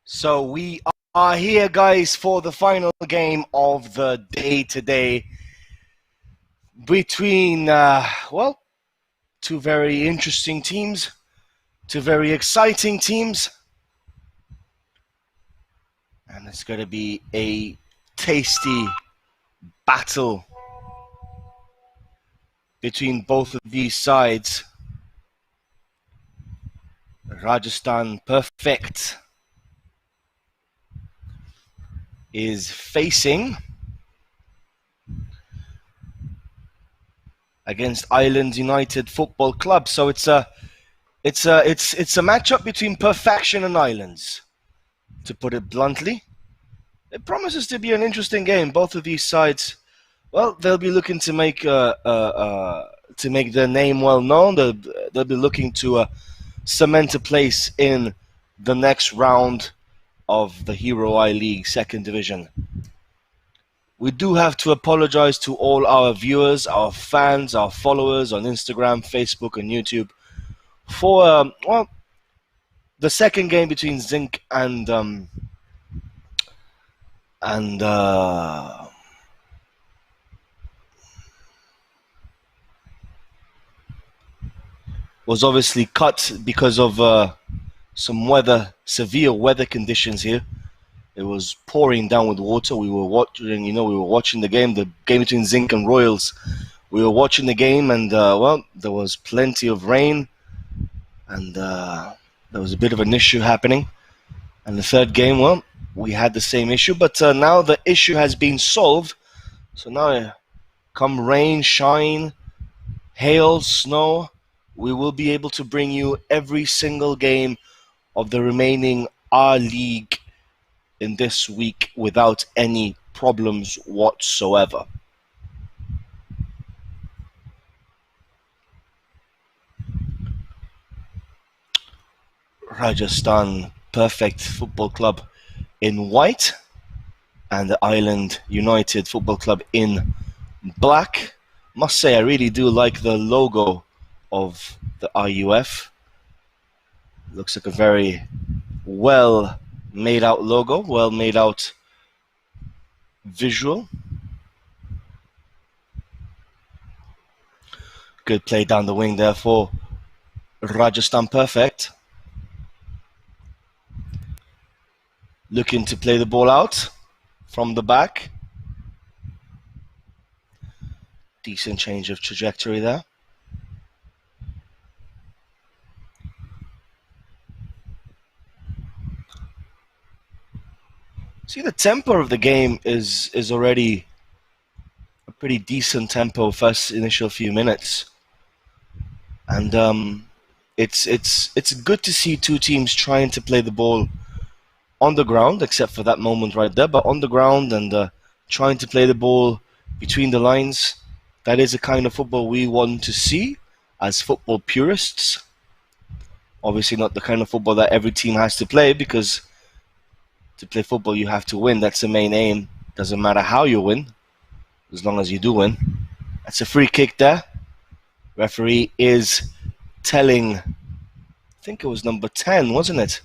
So we are here, guys, for the final game of the day today between, two very interesting teams, two very exciting teams. And it's going to be a tasty battle between both of these sides. Rajasthan Perfect is facing against Island United Football Club. So it's a matchup between perfection and islands, to put it bluntly. It promises to be an interesting game. Both of these sides, well, they'll be looking to make their name well known. They'll be looking to cement a place in the next round of the Hero I-League Second Division. We do have to apologize to all our viewers, our fans, our followers on Instagram, Facebook, and YouTube for the second game between Zinc and was obviously cut because of some severe weather conditions here. It was pouring down with water. We were watching the game between Zinc and Royals. We were watching the game, and there was plenty of rain, and there was a bit of an issue happening. And the third game, we had the same issue, but now the issue has been solved. So now, come rain, shine, hail, snow, we will be able to bring you every single game of the remaining R-League in this week without any problems whatsoever. Rajasthan Perfect Football Club in white and the Island United Football Club in black. Must say, I really do like the logo of the RUF. Looks like a very well made out logo, well made out visual. Good play down the wing there for Rajasthan Perfect. Looking to play the ball out from the back. Decent change of trajectory there. See, the tempo of the game is already a pretty decent tempo first initial few minutes. And it's good to see two teams trying to play the ball on the ground, except for that moment right there, but on the ground and trying to play the ball between the lines. That is the kind of football we want to see as football purists. Obviously not the kind of football that every team has to play, because to play football you have to win. That's the main aim. Doesn't matter how you win, as long as you do win. That's a free kick there. Referee is telling, I think it was number 10, wasn't it?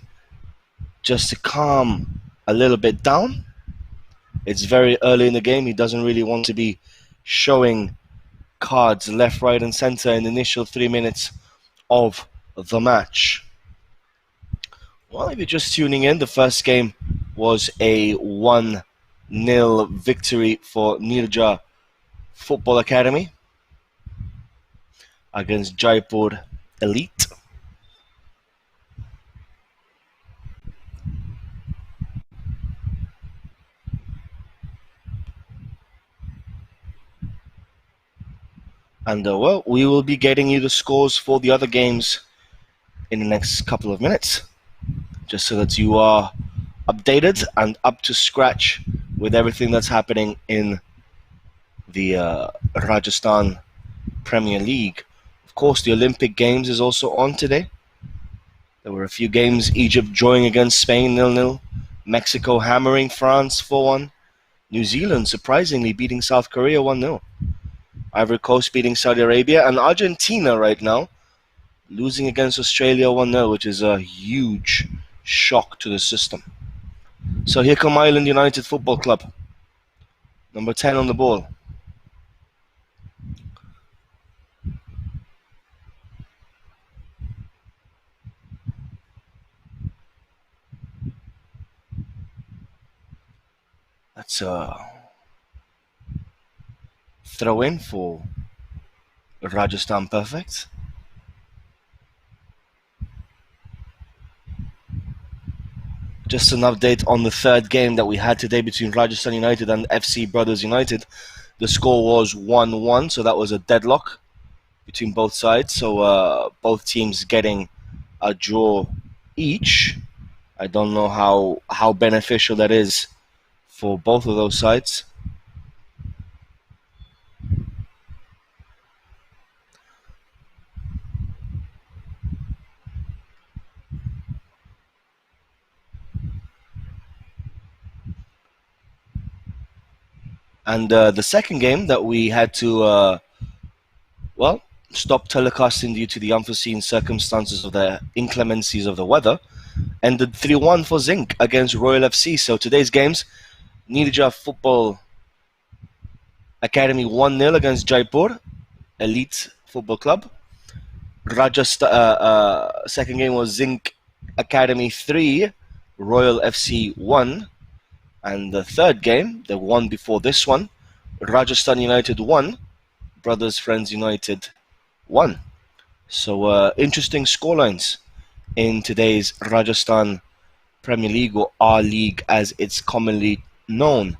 Just to calm a little bit down. It's very early in the game. He doesn't really want to be showing cards left, right, and center in the initial 3 minutes of the match. Well, if you're just tuning in, the first game was a 1-0 victory for Nirja Football Academy against Jaipur Elite. And we will be getting you the scores for the other games in the next couple of minutes, just so that you are updated and up to scratch with everything that's happening in the Rajasthan Premier League. Of course, the Olympic Games is also on today. There were a few games. Egypt drawing against Spain 0-0. Mexico hammering France 4-1. New Zealand surprisingly beating South Korea 1-0. Ivory Coast beating Saudi Arabia, and Argentina right now losing against Australia 1-0, which is a huge shock to the system. So here come Island United Football Club. Number 10 on the ball. That's a throw in for Rajasthan Perfect. Just an update on the third game that we had today between Rajasthan United and FC Brothers United. The score was 1-1, so that was a deadlock between both sides. So both teams getting a draw each. I don't know how beneficial that is for both of those sides. And the second game that we had to, stop telecasting due to the unforeseen circumstances of the inclemencies of the weather, ended 3-1 for Zinc against Royal FC. So today's games, Nirja Football Academy 1-0 against Jaipur Elite Football Club. Rajasthan, second game was Zinc Academy 3, Royal FC 1. And the third game, the one before this one, Rajasthan United 1, Brothers Friends United 1. So interesting scorelines in today's Rajasthan Premier League, or R-League as it's commonly known.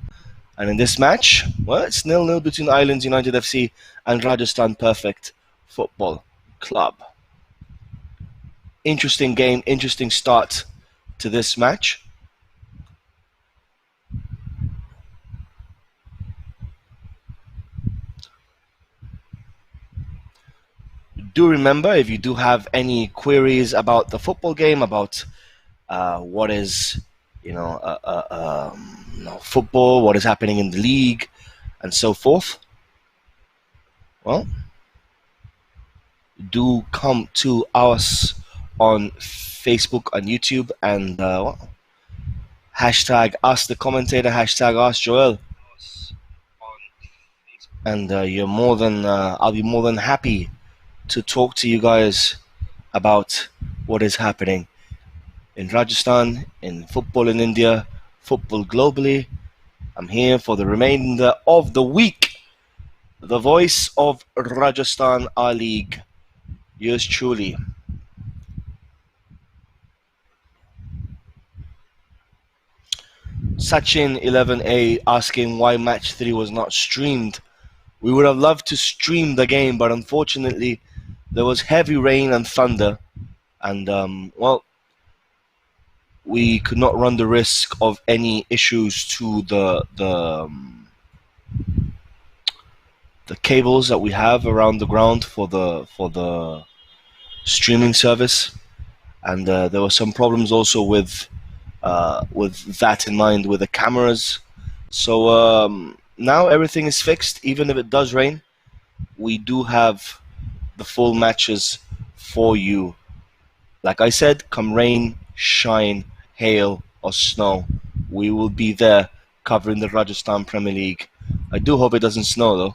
And in this match, well, it's 0-0 between Islands United FC and Rajasthan Perfect Football Club. Interesting game, interesting start to this match. Do remember, if you do have any queries about the football game, about what is, football, what is happening in the league, and so forth, well, do come to us on Facebook and YouTube, and hashtag Ask the Commentator, hashtag Ask Joel, and I'll be more than happy to talk to you guys about what is happening in Rajasthan, in football in India, football globally. I'm here for the remainder of the week. The voice of Rajasthan R-League. Yours truly. Sachin 11A asking why match 3 was not streamed. We would have loved to stream the game, but unfortunately there was heavy rain and thunder, and we could not run the risk of any issues to the cables that we have around the ground for the streaming service, and there were some problems also with that in mind with the cameras. So now everything is fixed. Even if it does rain, we do have the full matches for you. Like I said, come rain, shine, hail, or snow, we will be there covering the Rajasthan Premier League. I do hope it doesn't snow though.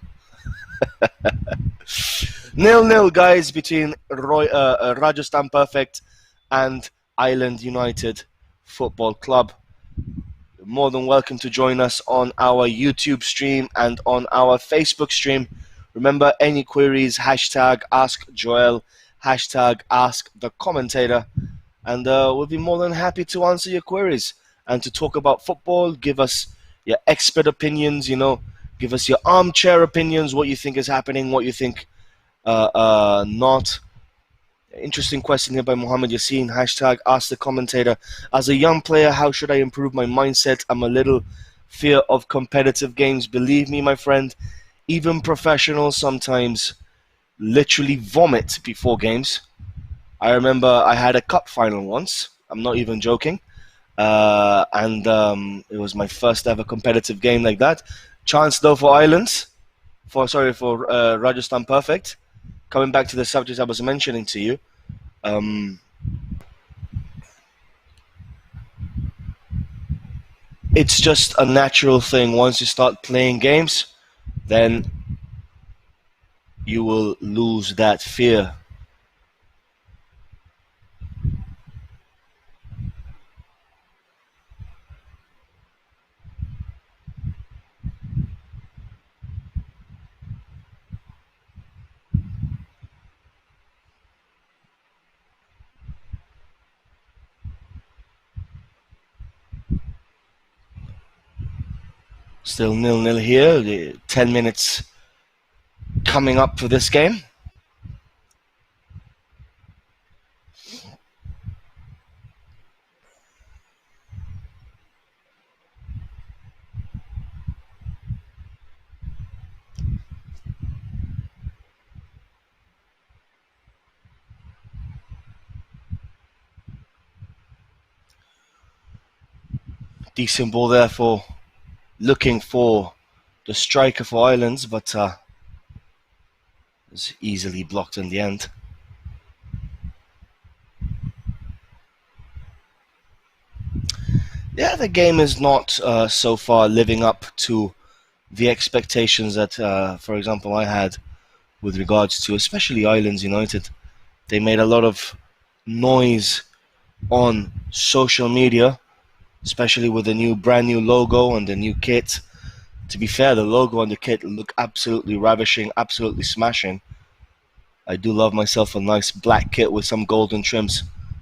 0-0, guys, between Rajasthan Perfect and Island United Football Club. You're more than welcome to join us on our YouTube stream and on our Facebook stream. Remember, any queries, hashtag Ask Joel, hashtag Ask the Commentator, and we'll be more than happy to answer your queries and to talk about football. Give us your expert opinions, give us your armchair opinions, what you think is happening, what you think not. Interesting question here by Mohammed Yassin, hashtag Ask the Commentator. As a young player, how should I improve my mindset? I'm a little fear of competitive games. Believe me, my friend, even professionals sometimes literally vomit before games. I remember I had a cup final once. I'm not even joking. And it was my first ever competitive game like that. Chance though for Islands. For Rajasthan Perfect. Coming back to the subject I was mentioning to you. It's just a natural thing. Once you start playing games, then you will lose that fear. Still 0-0 here. 10 minutes coming up for this game. Decent ball there for looking for the striker for Islands, but was easily blocked in the end. Yeah, the game is not so far living up to the expectations that, for example, I had with regards to especially Islands United. They made a lot of noise on social media, especially with the brand new logo and the new kit. To be fair, the logo and the kit look absolutely ravishing, absolutely smashing. I do love myself a nice black kit with some golden trims.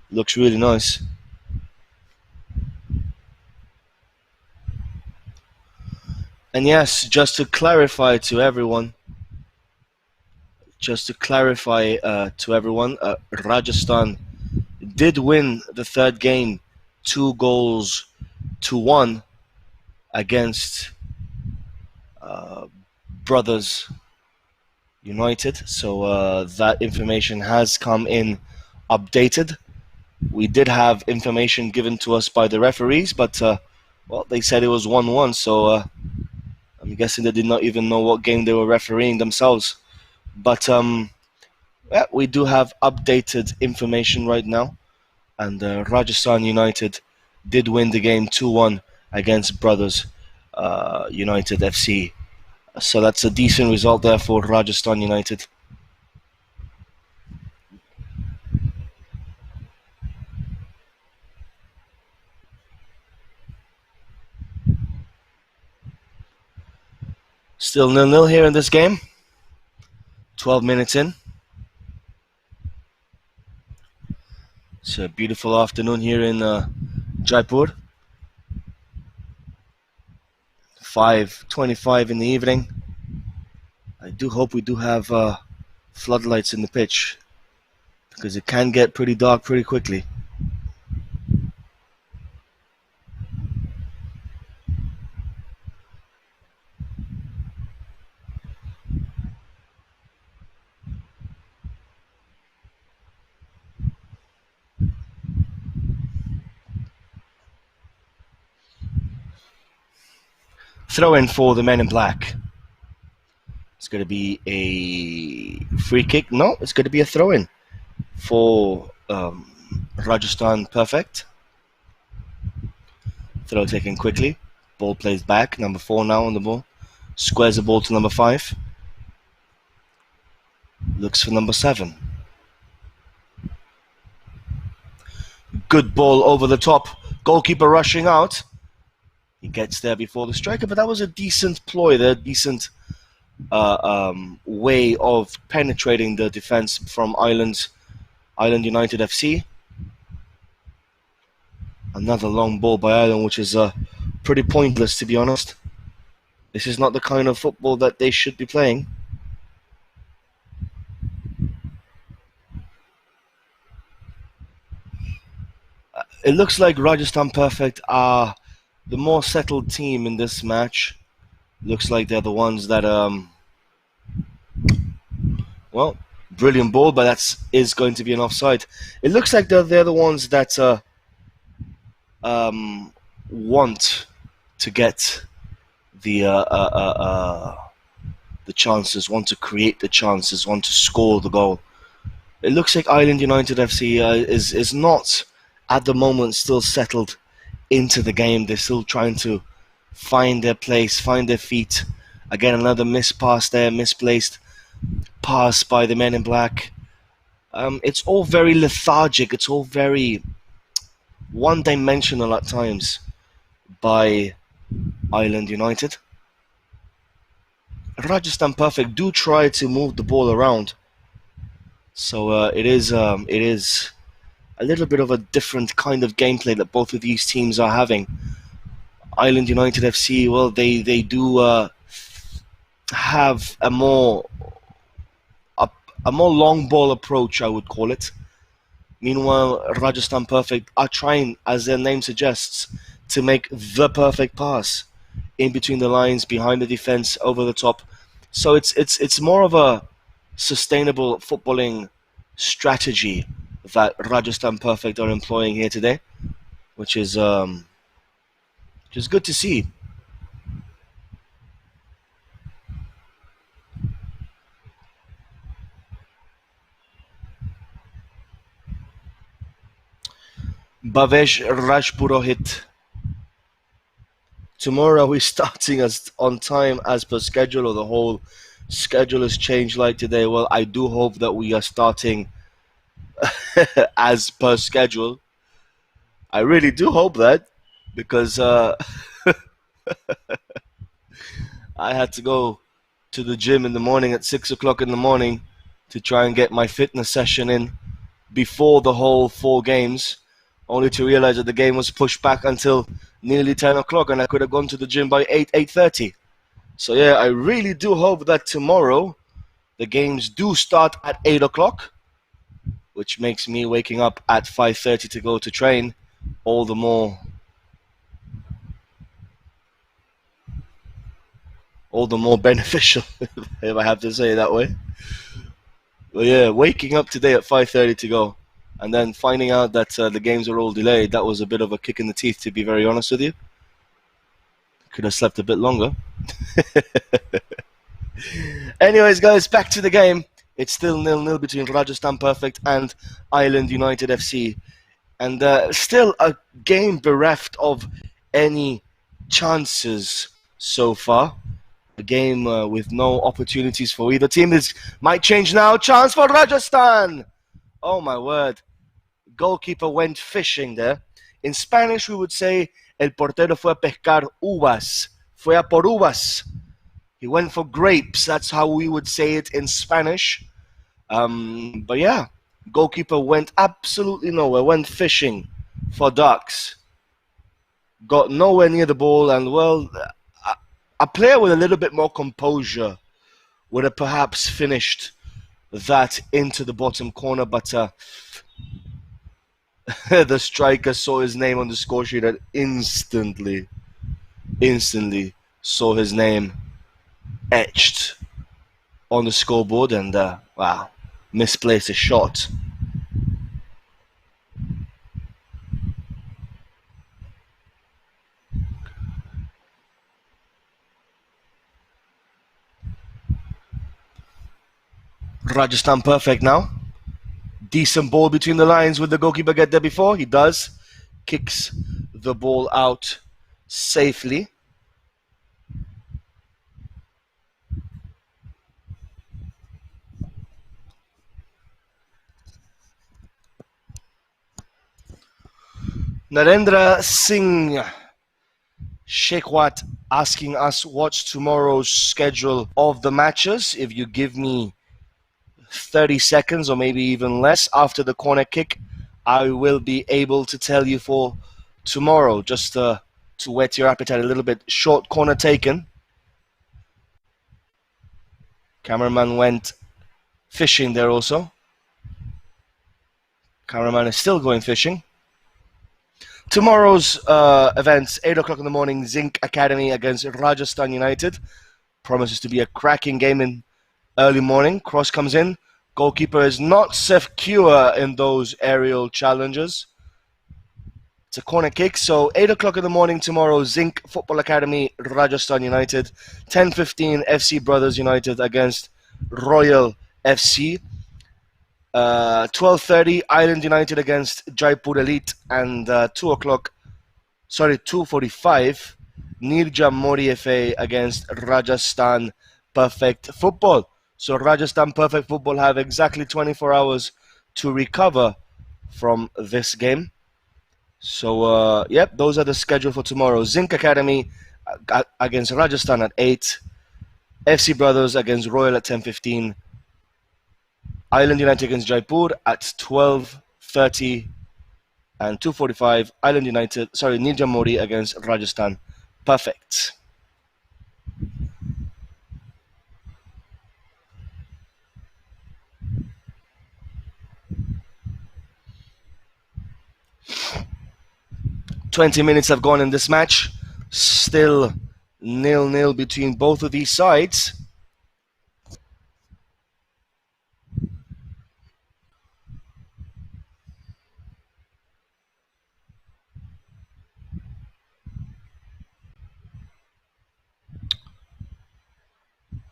Looks really nice. And yes, just to clarify to everyone, Rajasthan did win the third game 2-1 against Brothers United. So that information has come in updated. We did have information given to us by the referees, but well, they said it was 1-1. So I'm guessing they did not even know what game they were refereeing themselves. But yeah, we do have updated information right now, and Rajasthan United did win the game 2-1 against Brothers United FC. So that's a decent result there for Rajasthan United. Still 0-0 here in this game. 12 minutes in. It's a beautiful afternoon here in Jaipur. 5:25 in the evening. I do hope we do have floodlights in the pitch, because it can get pretty dark pretty quickly. Throw in for the men in black. It's going to be a free kick. No, it's going to be a throw in for Rajasthan. Perfect. Throw taken quickly. Ball plays back. Number 4 now on the ball. Squares the ball to number 5. Looks for number 7. Good ball over the top. Goalkeeper rushing out. He gets there before the striker, but that was a decent ploy there. Decent way of penetrating the defense from Island United FC. Another long ball by Island, which is pretty pointless, to be honest. This is not the kind of football that they should be playing. It looks like Rajasthan Perfect are the more settled team in this match. Looks like they're the ones that well, brilliant ball, but that is going to be an offside. It looks like they're the ones that want to get the chances, want to create the chances, want to score the goal. It looks like Island United FC is not at the moment still settled into the game. They're still trying to find their place, find their feet. Again, another missed pass there, misplaced pass by the men in black. It's all very lethargic. It's all very one-dimensional at times by Island United. Rajasthan Perfect do try to move the ball around, so it is a little bit of a different kind of gameplay that both of these teams are having. Island United FC, well, they do have a more long ball approach, I would call it. Meanwhile, Rajasthan Perfect are trying, as their name suggests, to make the perfect pass in between the lines, behind the defense, over the top. So it's more of a sustainable footballing strategy that Rajasthan Perfect are employing here today, which is good to see. Bhavesh Rajpurohit. Tomorrow we're starting as on time as per schedule, or the whole schedule has changed like today. Well, I do hope that we are starting as per schedule. I really do hope that, because I had to go to the gym in the morning at 6 o'clock in the morning to try and get my fitness session in before the whole 4 games, only to realize that the game was pushed back until nearly 10 o'clock, and I could have gone to the gym by 8:30. So yeah, I really do hope that tomorrow the games do start at 8 o'clock, which makes me waking up at 5:30 to go to train all the more beneficial, if I have to say it that way. But yeah, waking up today at 5:30 to go, and then finding out that the games are all delayed, that was a bit of a kick in the teeth, to be very honest with you. Could have slept a bit longer. Anyways, guys, back to the game. It's still 0-0 between Rajasthan Perfect and Island United FC. And still a game bereft of any chances so far. A game with no opportunities for either team. This might change now. Chance for Rajasthan! Oh my word. Goalkeeper went fishing there. In Spanish, we would say, el portero fue a pescar uvas. Fue a por uvas. He went for grapes. That's how we would say it in Spanish. But yeah, goalkeeper went absolutely nowhere. Went fishing for ducks. Got nowhere near the ball, and well, a player with a little bit more composure would have perhaps finished that into the bottom corner, but the striker saw his name on the score sheet and instantly saw his name etched on the scoreboard, and wow, misplaced a shot. Rajasthan Perfect now. Decent ball between the lines. Would the goalkeeper get there before? He does. Kicks the ball out safely. Narendra Singh Shekhwat asking us what's tomorrow's schedule of the matches. If you give me 30 seconds or maybe even less after the corner kick, I will be able to tell you for tomorrow, just to whet your appetite a little bit. Short corner taken. Cameraman went fishing there also. Cameraman is still going fishing. Tomorrow's events, 8 o'clock in the morning, Zinc Academy against Rajasthan United. Promises to be a cracking game in early morning. Cross comes in. Goalkeeper is not secure in those aerial challenges. It's a corner kick. So 8 o'clock in the morning tomorrow, Zinc Football Academy, Rajasthan United. 10:15 FC Brothers United against Royal FC. 12:30 Island United against Jaipur Elite, and 2 o'clock sorry, 2:45, Nirja Modi FA against Rajasthan Perfect Football. So Rajasthan Perfect Football have exactly 24 hours to recover from this game. So, yep, those are the schedule for tomorrow. Zinc Academy against Rajasthan at 8. FC Brothers against Royal at 10:15. Island United against Jaipur at 12:30. And 2:45, Nirja Modi against Rajasthan. Perfect. "20 minutes have gone in this match. Still 0-0 between both of these sides.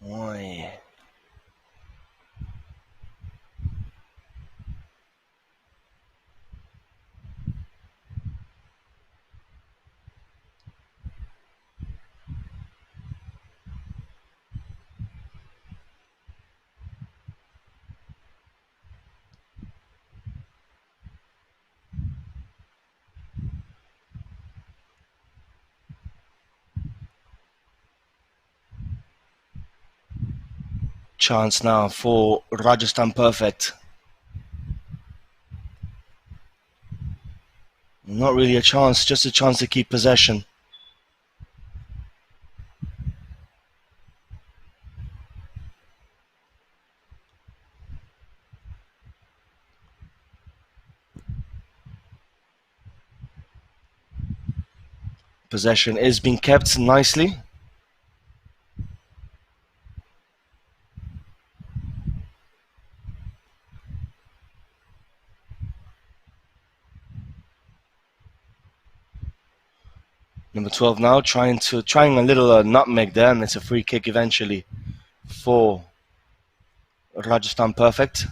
Oi. Chance now for Rajasthan Perfect. Not really a chance, just a chance to keep possession. Possession is being kept nicely. Number 12 now trying a little nutmeg there, and it's a free kick eventually for Rajasthan Perfect.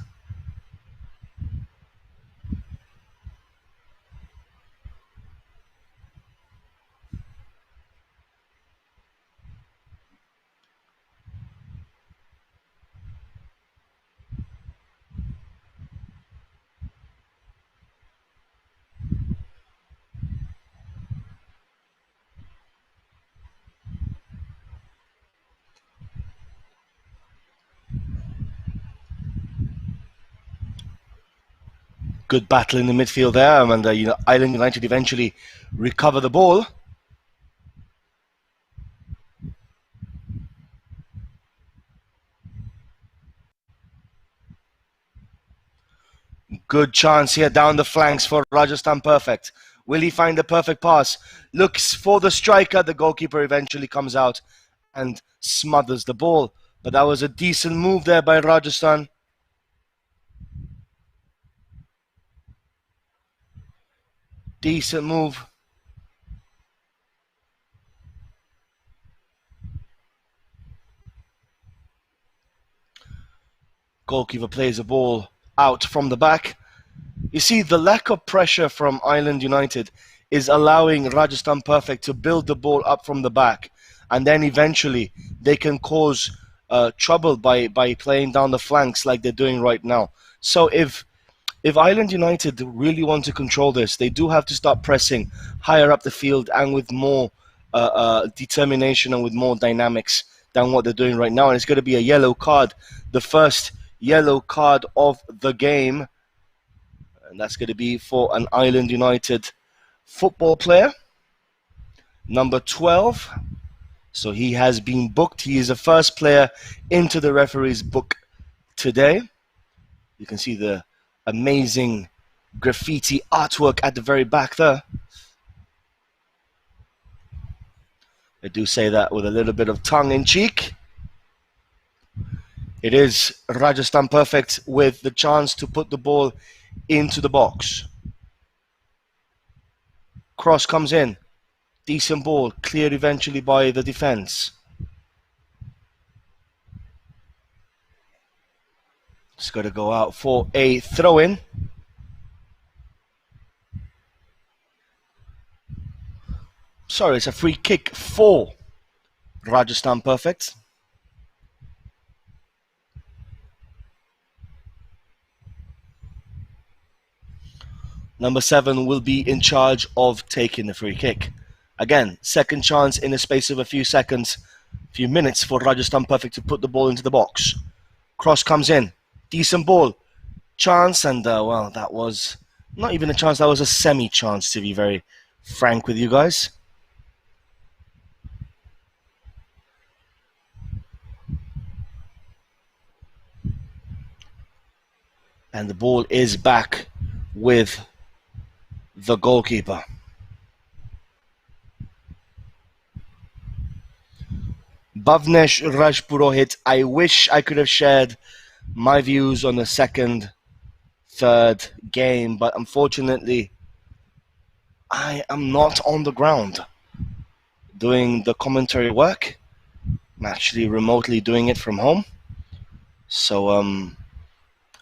Good battle in the midfield there, and Island United eventually recover the ball. Good chance here down the flanks for Rajasthan Perfect. Will he find the perfect pass? Looks for the striker. The goalkeeper eventually comes out and smothers the ball. But that was a decent move there by Rajasthan. Decent move. Goalkeeper plays the ball out from the back. You see, the lack of pressure from Island United is allowing Rajasthan Perfect to build the ball up from the back, and then eventually they can cause trouble by playing down the flanks like they're doing right now. So if Island United really want to control this, they do have to start pressing higher up the field and with more determination and with more dynamics than what they're doing right now. And it's going to be a yellow card, the first yellow card of the game. And that's going to be for an Island United football player, number 12. So he has been booked. He is the first player into the referee's book today. You can see the amazing graffiti artwork at the very back there. I do say that with a little bit of tongue in cheek. It is Rajasthan Perfect with the chance to put the ball into the box. Cross comes in. Decent ball, cleared eventually by the defense. It's got to go out for a throw-in. Sorry, it's a free kick for Rajasthan Perfect. Number 7 will be in charge of taking the free kick. Again, second chance in the space of a few seconds, few minutes for Rajasthan Perfect to put the ball into the box. Cross comes in. Decent ball. Chance, and well, that was not even a chance, that was a semi-chance, to be very frank with you guys. And the ball is back with the goalkeeper. Bhavnesh Rajpurohit, I wish I could have shared my views on the second, third game, but unfortunately, I am not on the ground doing the commentary work. I'm actually remotely doing it from home. So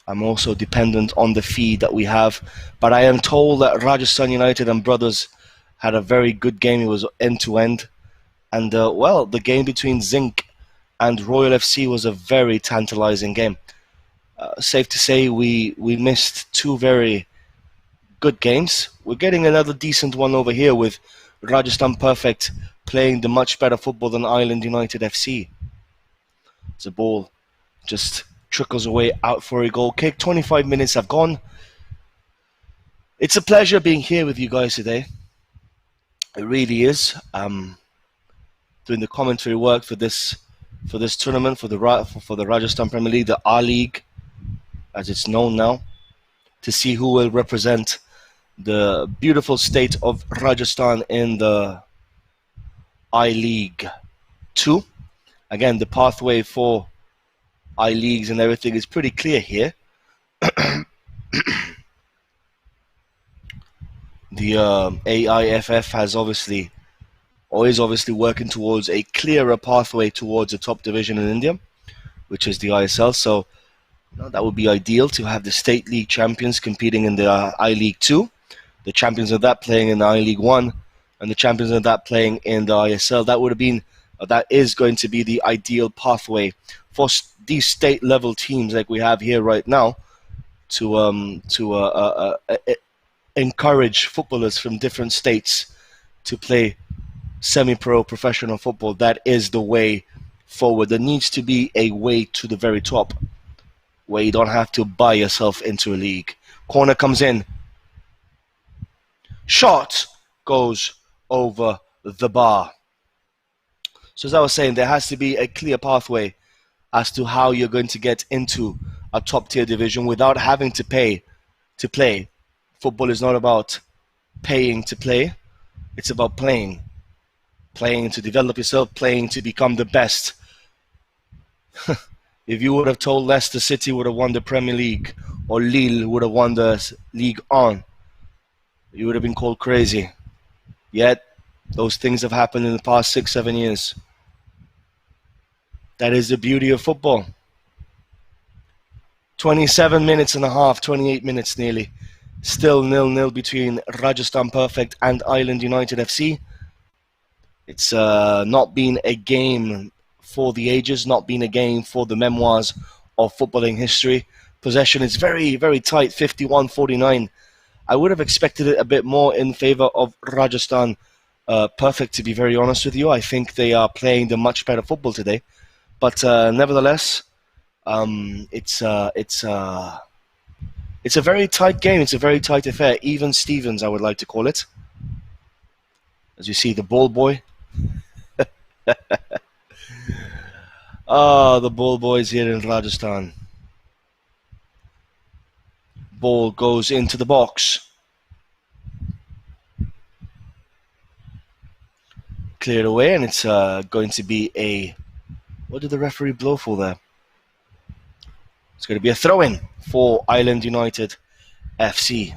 I'm also dependent on the feed that we have. But I am told that Rajasthan United and Brothers had a very good game. It was end to end. And well, the game between Zinc and Royal FC was a very tantalizing game. Safe to say we missed two very good games. We're getting another decent one over here with Rajasthan Perfect playing the much better football than Island United FC. The ball just trickles away out for a goal kick. 25 minutes have gone. It's a pleasure being here with you guys today. It really is. Doing the commentary work for this tournament for the Rajasthan Premier League, the R League, as it's known now, to see who will represent the beautiful state of Rajasthan in the I League 2. Again, the pathway for I Leagues and everything is pretty clear here. The AIFF has always obviously working towards a clearer pathway towards a top division in India, which is the ISL. So that would be ideal to have the State League champions competing in the I League 2, the champions of that playing in the I League 1, and the champions of that playing in the ISL. That is going to be the ideal pathway for these state level teams like we have here right now to encourage footballers from different states to play semi-pro professional football. That is the way forward. There needs to be a way to the very top where you don't have to buy yourself into a league. Corner comes in. Shot goes over the bar. So as I was saying, there has to be a clear pathway as to how you're going to get into a top tier division without having to pay to play. Football is not about paying to play. It's about playing. Playing to develop yourself, playing to become the best. If you would have told Leicester City would have won the Premier League or Lille would have won the League On, you would have been called crazy. Yet, those things have happened in the past 6-7 years. That is the beauty of football. 27 minutes and a half, 28 minutes nearly. Still 0-0 between Rajasthan Perfect and Island United FC. It's not been a game for the ages, not been a game for the memoirs of footballing history. Possession is very, very tight, 51-49. I would have expected it a bit more in favor of Rajasthan Perfect, to be very honest with you. I think they are playing the much better football today. But nevertheless, it's a very tight game. It's a very tight affair. Even Stevens, I would like to call it. As you see, the ball boy. The ball boys here in Rajasthan. Ball goes into the box. Cleared away, and it's going to be a... What did the referee blow for there? It's going to be a throw-in for Island United FC.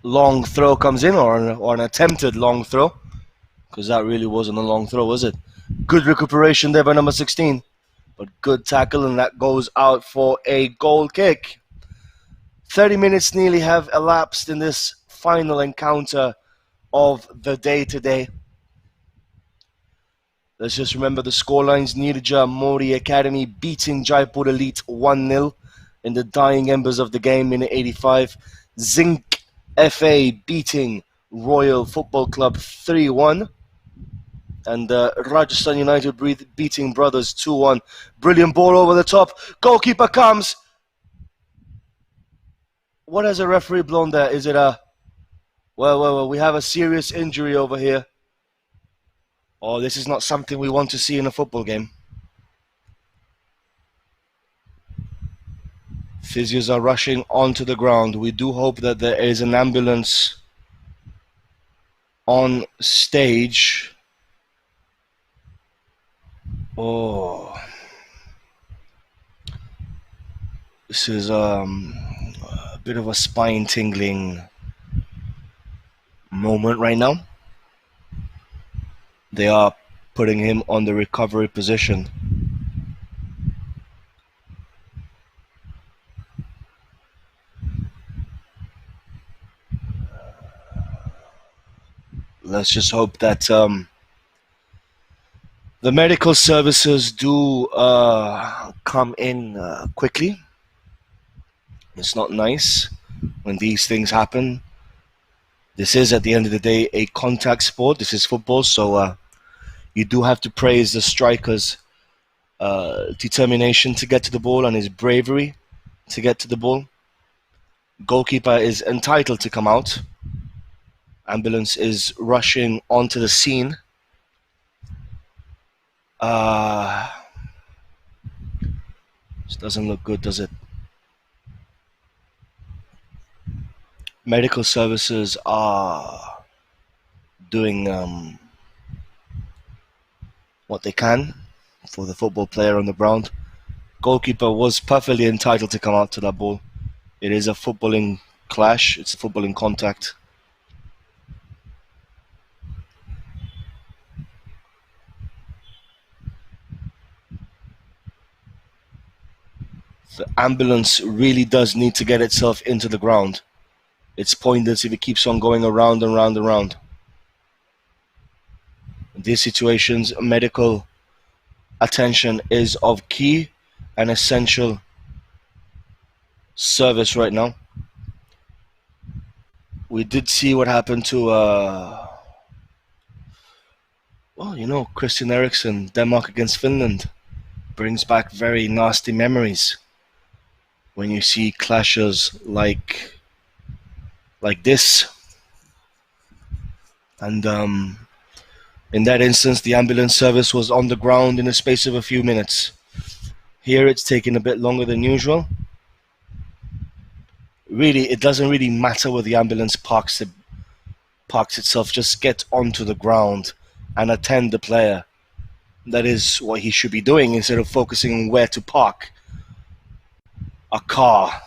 long throw comes in, or an attempted long throw, because that really wasn't a long throw, was it? Good recuperation there by number 16, but good tackle, and that goes out for a goal kick. 30 minutes nearly have elapsed in this final encounter of the day today. Let's just remember the scorelines. Nirja Mori Academy beating Jaipur Elite 1-0 in the dying embers of the game, minute 85. Zinc FA beating Royal Football Club 3-1. And Rajasthan United beating Brothers 2-1. Brilliant ball over the top. Goalkeeper comes. What has a referee blown there? Is it a... Well, we have a serious injury over here. Oh, this is not something we want to see in a football game. Physios are rushing onto the ground. We do hope that there is an ambulance on stage. Oh. This is a bit of a spine-tingling moment right now. They are putting him on the recovery position. Let's just hope that the medical services do come in quickly. It's not nice when these things happen. This is, at the end of the day, a contact sport. This is football, so you do have to praise the striker's determination to get to the ball and his bravery to get to the ball. Goalkeeper is entitled to come out. Ambulance is rushing onto the scene. This doesn't look good, does it? Medical services are doing what they can for the football player on the ground. Goalkeeper was perfectly entitled to come out to that ball. It is a footballing clash. It's a footballing contact. The ambulance really does need to get itself into the ground. It's pointless if it keeps on going around and round and round. In these situations, medical attention is of key and essential service right now. We did see what happened to, Christian Eriksen, Denmark against Finland. Brings back very nasty memories when you see clashes like this. And in that instance, the ambulance service was on the ground in the space of a few minutes. Here it's taken a bit longer than usual. Really, it doesn't really matter where the ambulance parks itself. Just get onto the ground and attend the player. That is what he should be doing, instead of focusing on where to park a car.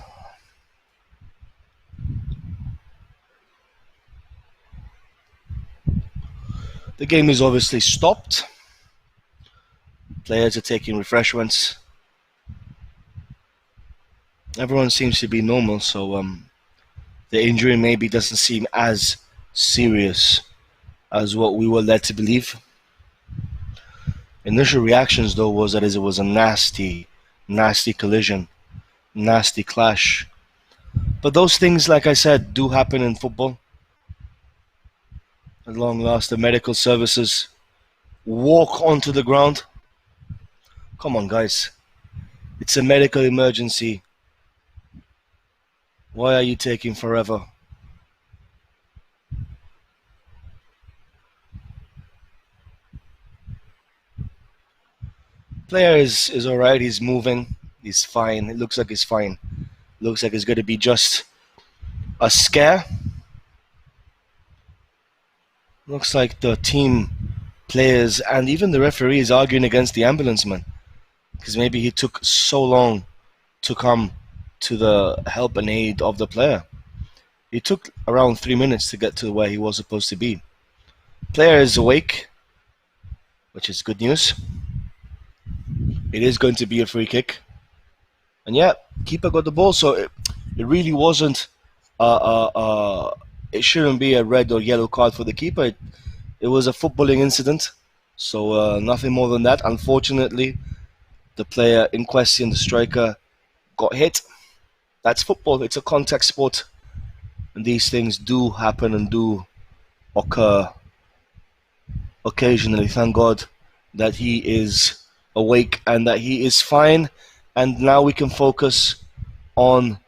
The game is obviously stopped. Players are taking refreshments. Everyone seems to be normal, so the injury maybe doesn't seem as serious as what we were led to believe. Initial reactions, though, was that it was a nasty collision, nasty clash. But those things, like I said, do happen in football. At long last, the medical services walk onto the ground. Come on, guys. It's a medical emergency. Why are you taking forever? Player is alright, he's moving, he's fine. It looks like he's fine. Looks like it's going to be just a scare. Looks like the team players and even the referee is arguing against the ambulance man, because maybe he took so long to come to the help and aid of the player. It took around 3 minutes to get to where he was supposed to be. Player is awake, which is good news. It is going to be a free kick. And yeah, keeper got the ball, so it really wasn't. It shouldn't be a red or yellow card for the keeper. It was a footballing incident, so nothing more than that. Unfortunately, the player in question, the striker, got hit. That's football. It's a contact sport, and these things do happen and do occur occasionally. Thank God that he is awake and that he is fine, and now we can focus on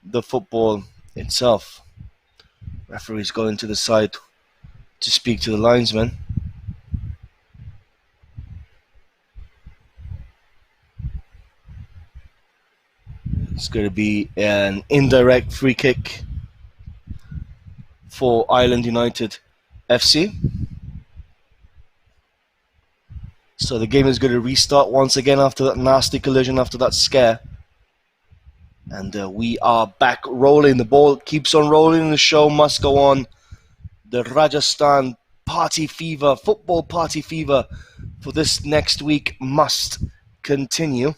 the football itself. Referee's going to the side to speak to the linesman. It's going to be an indirect free kick for Ireland United FC. So the game is going to restart once again after that nasty collision, after that scare. And we are back rolling. The ball keeps on rolling. The show must go on. The Rajasthan party fever, football party fever for this next week must continue.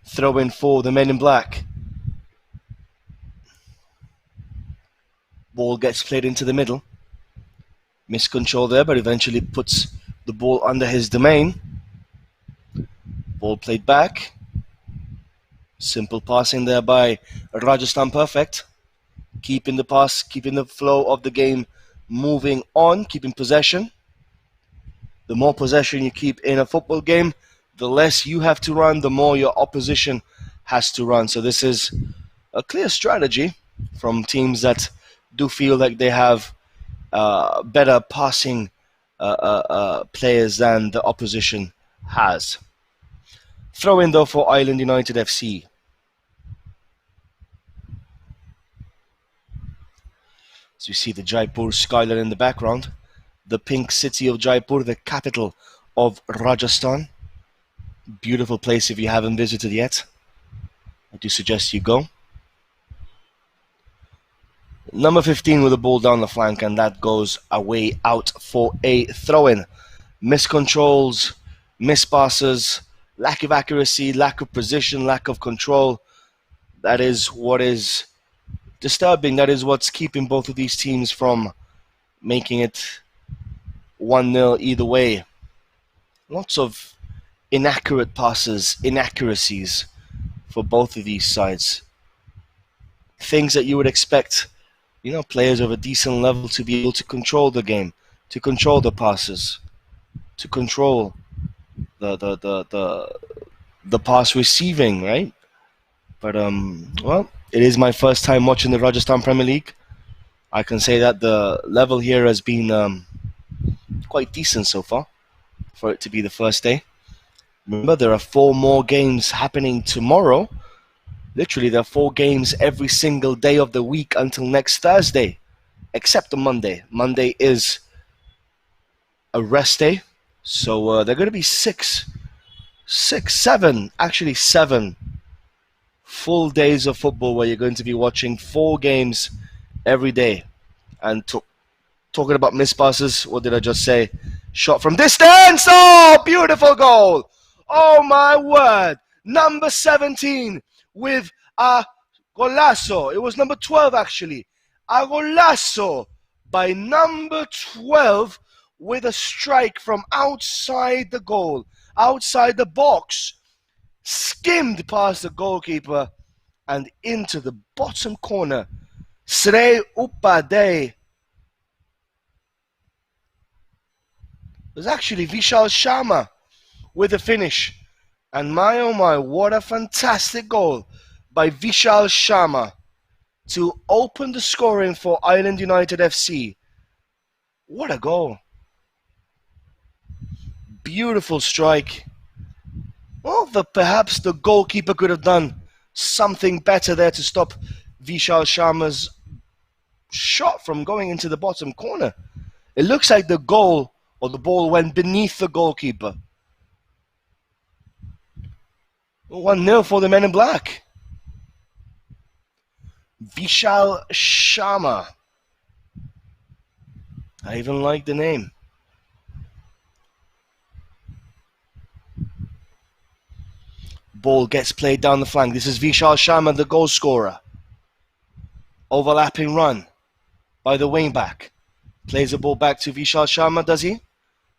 Throw in for the men in black. Ball gets played into the middle. Miscontrol there, but eventually puts the ball under his domain. Ball played back. Simple passing there by Rajasthan, perfect. Keeping the pass, keeping the flow of the game moving on, keeping possession. The more possession you keep in a football game, the less you have to run, the more your opposition has to run. So this is a clear strategy from teams that do feel like they have better passing players than the opposition has. Throw in though for Ireland United FC. So you see the Jaipur skyline in the background. The pink city of Jaipur, the capital of Rajasthan. Beautiful place if you haven't visited yet. I do suggest you go. Number 15 with the ball down the flank, and that goes away out for a throw-in. Miscontrols, mispasses, lack of accuracy, lack of precision, lack of control. That is what is disturbing. That is what's keeping both of these teams from making it 1-0 either way. Lots of inaccurate passes, inaccuracies for both of these sides. Things that you would expect, players of a decent level to be able to control the game, to control the passes, to control the pass receiving, right? But it is my first time watching the Rajasthan Premier League. I can say that the level here has been quite decent so far for it to be the first day. Remember, there are 4 more games happening tomorrow. Literally, there are 4 games every single day of the week until next Thursday, except on Monday. Monday is a rest day, so there are going to be 7 full days of football where you're going to be watching 4 games every day. And talking about mispasses, what did I just say? Shot from distance! Oh, beautiful goal! Oh my word! Number 17 with a golazo. It was number 12 actually. A golazo by number 12 with a strike from outside the goal, outside the box. Skimmed past the goalkeeper and into the bottom corner. Srey Upadhyay. It was actually Vishal Sharma with the finish. And my oh my, what a fantastic goal by Vishal Sharma to open the scoring for Ireland United FC. What a goal. Beautiful strike. Well, perhaps the goalkeeper could have done something better there to stop Vishal Sharma's shot from going into the bottom corner. It looks like the goal or the ball went beneath the goalkeeper. 1-0 for the men in black. Vishal Sharma. I even like the name. Ball gets played down the flank. This is Vishal Sharma, the goal scorer. Overlapping run by the wing back. Plays the ball back to Vishal Sharma, does he?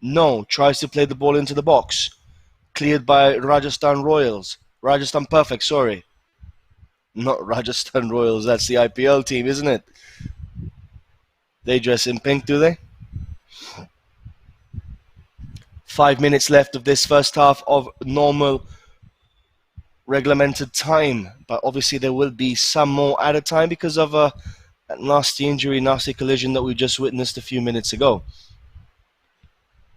No. Tries to play the ball into the box. Cleared by Rajasthan Royals. Rajasthan Perfect, sorry. Not Rajasthan Royals, that's the IPL team, isn't it? They dress in pink, do they? 5 minutes left of this first half of normal regulated time. But obviously there will be some more added time because of a nasty injury, nasty collision that we just witnessed a few minutes ago.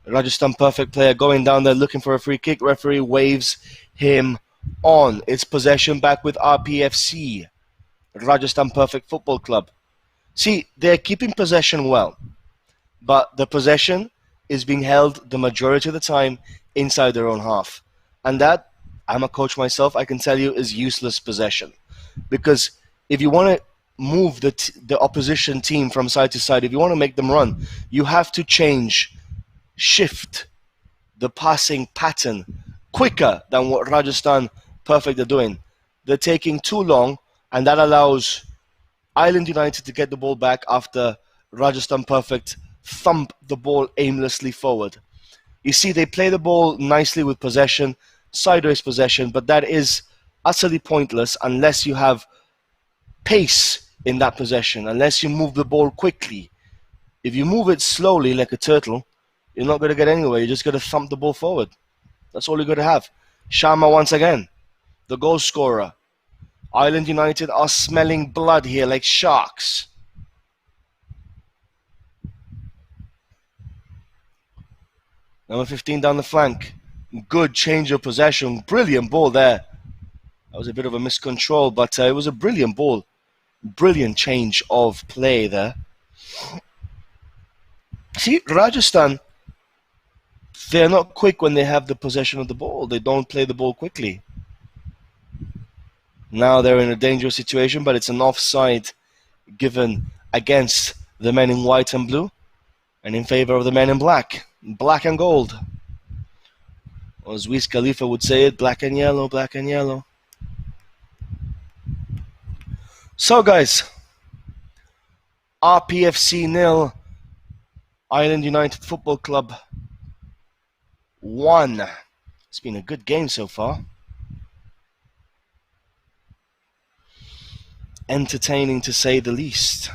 Rajasthan Perfect player going down there looking for a free kick. Referee waves him on. It's possession back with RPFC, Rajasthan Perfect Football Club. See, they're keeping possession well, but the possession is being held the majority of the time inside their own half. And that, I'm a coach myself, I can tell you, is useless possession. Because if you want to move the opposition team from side to side, if you want to make them run, you have to shift the passing pattern quicker than what Rajasthan Perfect are doing. They're taking too long, and that allows Island United to get the ball back after Rajasthan Perfect thump the ball aimlessly forward. You see, they play the ball nicely with possession, sideways possession, but that is utterly pointless unless you have pace in that possession, unless you move the ball quickly. If you move it slowly like a turtle, you're not going to get anywhere. You're just going to thump the ball forward. That's all you're going to have. Sharma once again, the goal scorer. Island United are smelling blood here like sharks. Number 15 down the flank. Good change of possession. Brilliant ball there. That was a bit of a miscontrol, but it was a brilliant ball. Brilliant change of play there. See, Rajasthan, they're not quick when they have the possession of the ball. They don't play the ball quickly. Now they're in a dangerous situation, but it's an offside given against the men in white and blue and in favor of the men in black. Black and gold. Or as Wiz Khalifa would say it, black and yellow, black and yellow. So guys, RPFC 0, Island United Football Club 1. It's been a good game so far. Entertaining to say the least.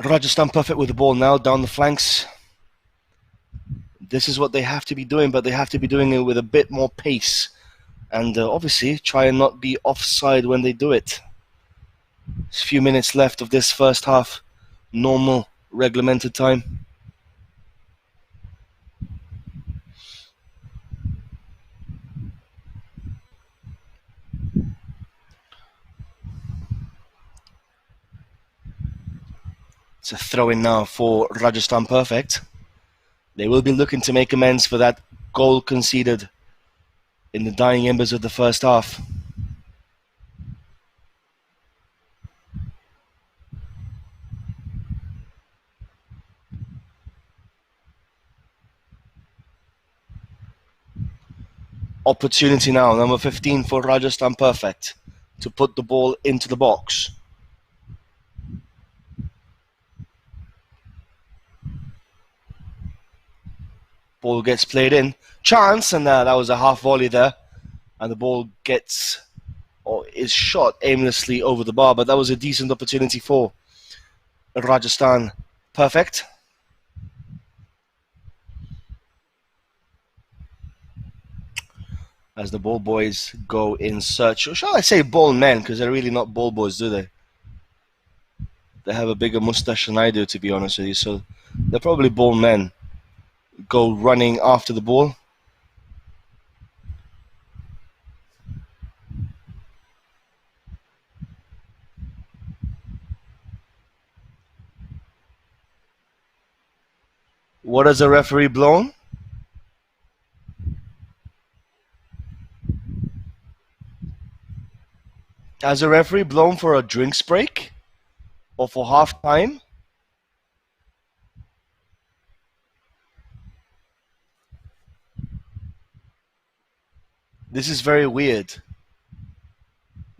Rajasthan Perfect with the ball now down the flanks. This is what they have to be doing, but they have to be doing it with a bit more pace. And obviously try and not be offside when they do it. There's a few minutes left of this first half. Normal, regulated time. It's a throw-in now for Rajasthan Perfect. They will be looking to make amends for that goal conceded in the dying embers of the first half. Opportunity now, number 15 for Rajasthan Perfect to put the ball into the box. Ball gets played in. Chance, and that was a half volley there. And the ball is shot aimlessly over the bar, but that was a decent opportunity for Rajasthan Perfect. As the ball boys go in search, or shall I say ball men, because they're really not ball boys, do they? They have a bigger mustache than I do, to be honest with you, so they're probably ball men. Go running after the ball. What has the referee blown? Has a referee blown for a drinks break or for half time? This is very weird.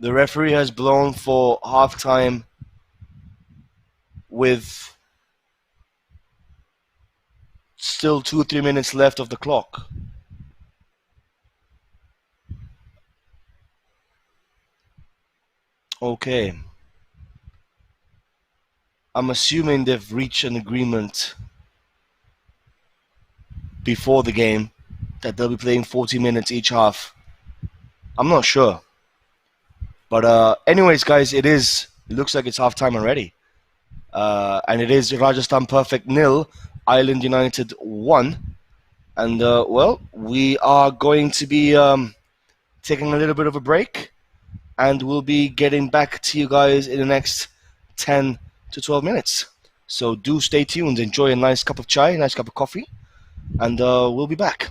The referee has blown for half time with still 2 or 3 minutes left of the clock. Okay. I'm assuming they've reached an agreement before the game that they'll be playing 40 minutes each half. I'm not sure. But anyways, guys, it looks like it's half time already. And it is Rajasthan perfect nil, Island United 1. And well, we are going to be taking a little bit of a break, and we'll be getting back to you guys in the next 10 to 12 minutes. So do stay tuned, enjoy a nice cup of chai, a nice cup of coffee, and we'll be back.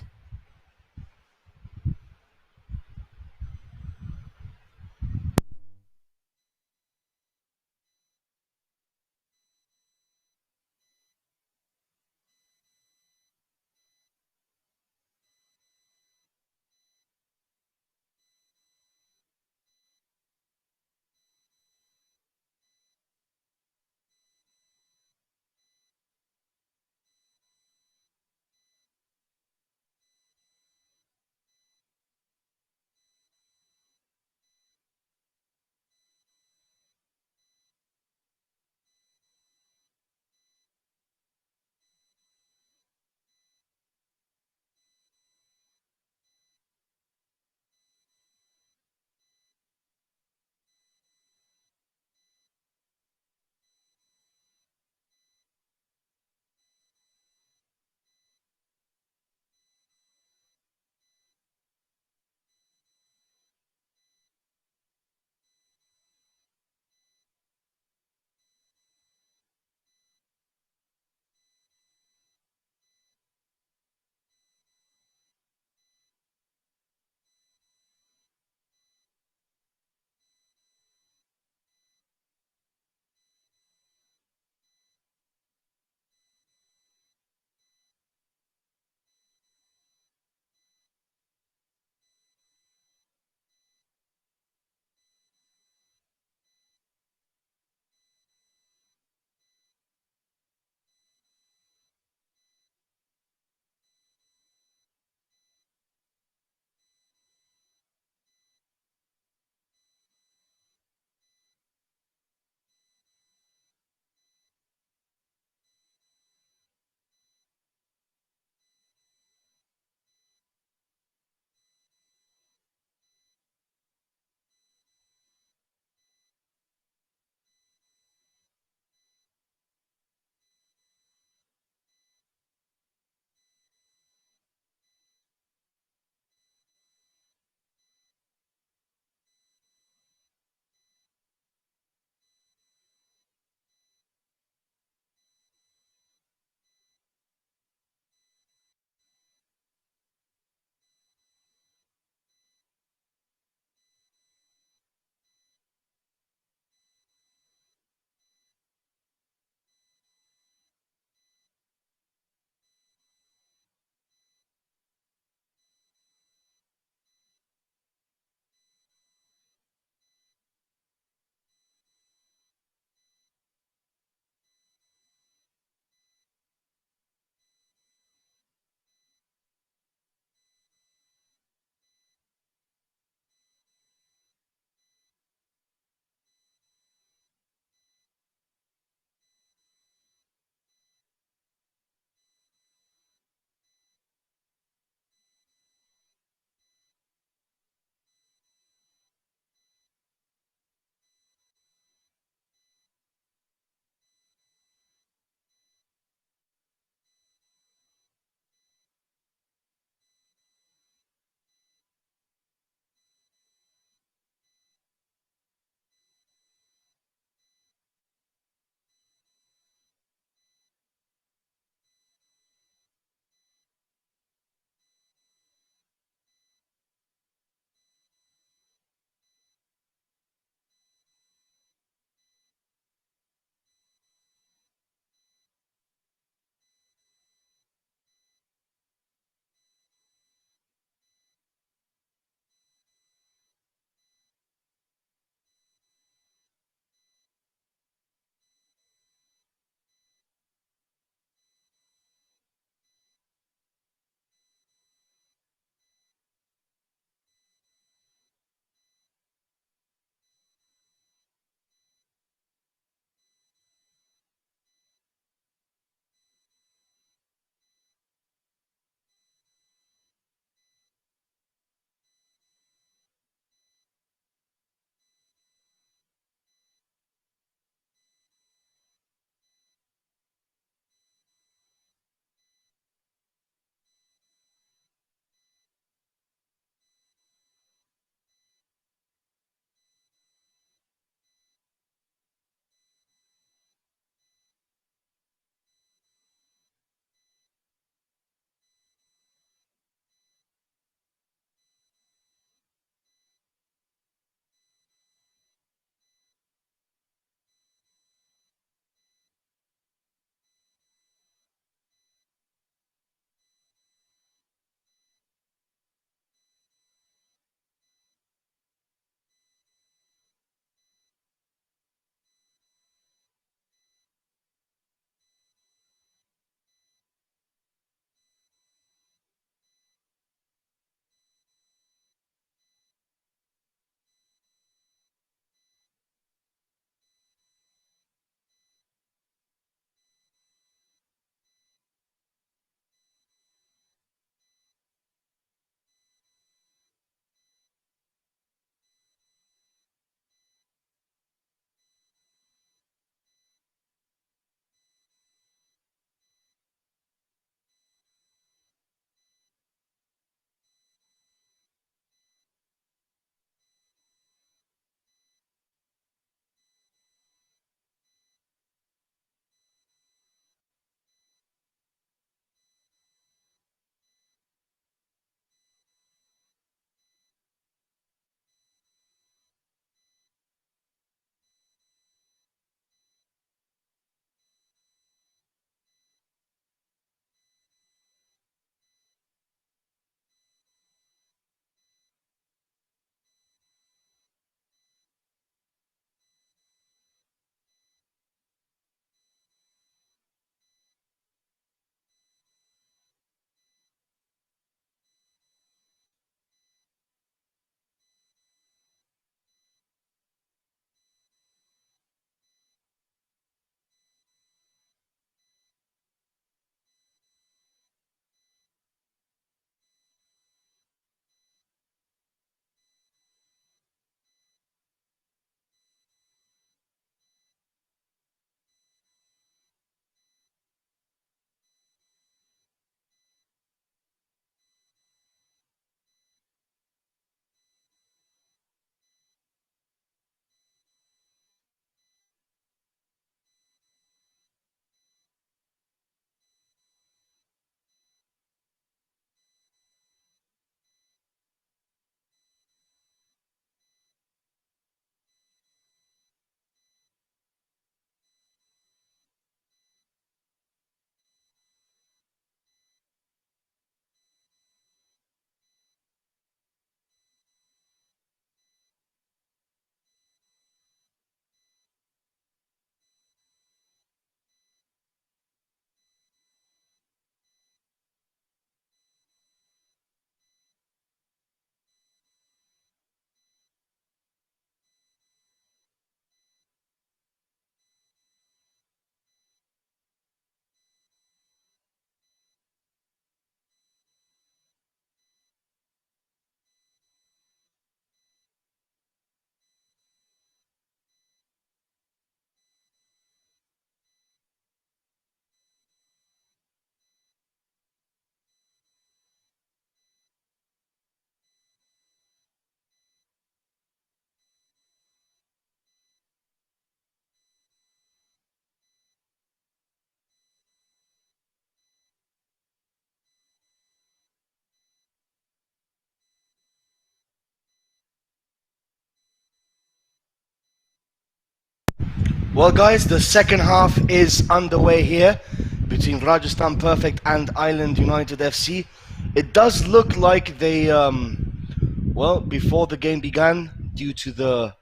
Well, guys, the second half is underway here between Rajasthan Perfect and Island United FC. It does look like they, well, before the game began, due to the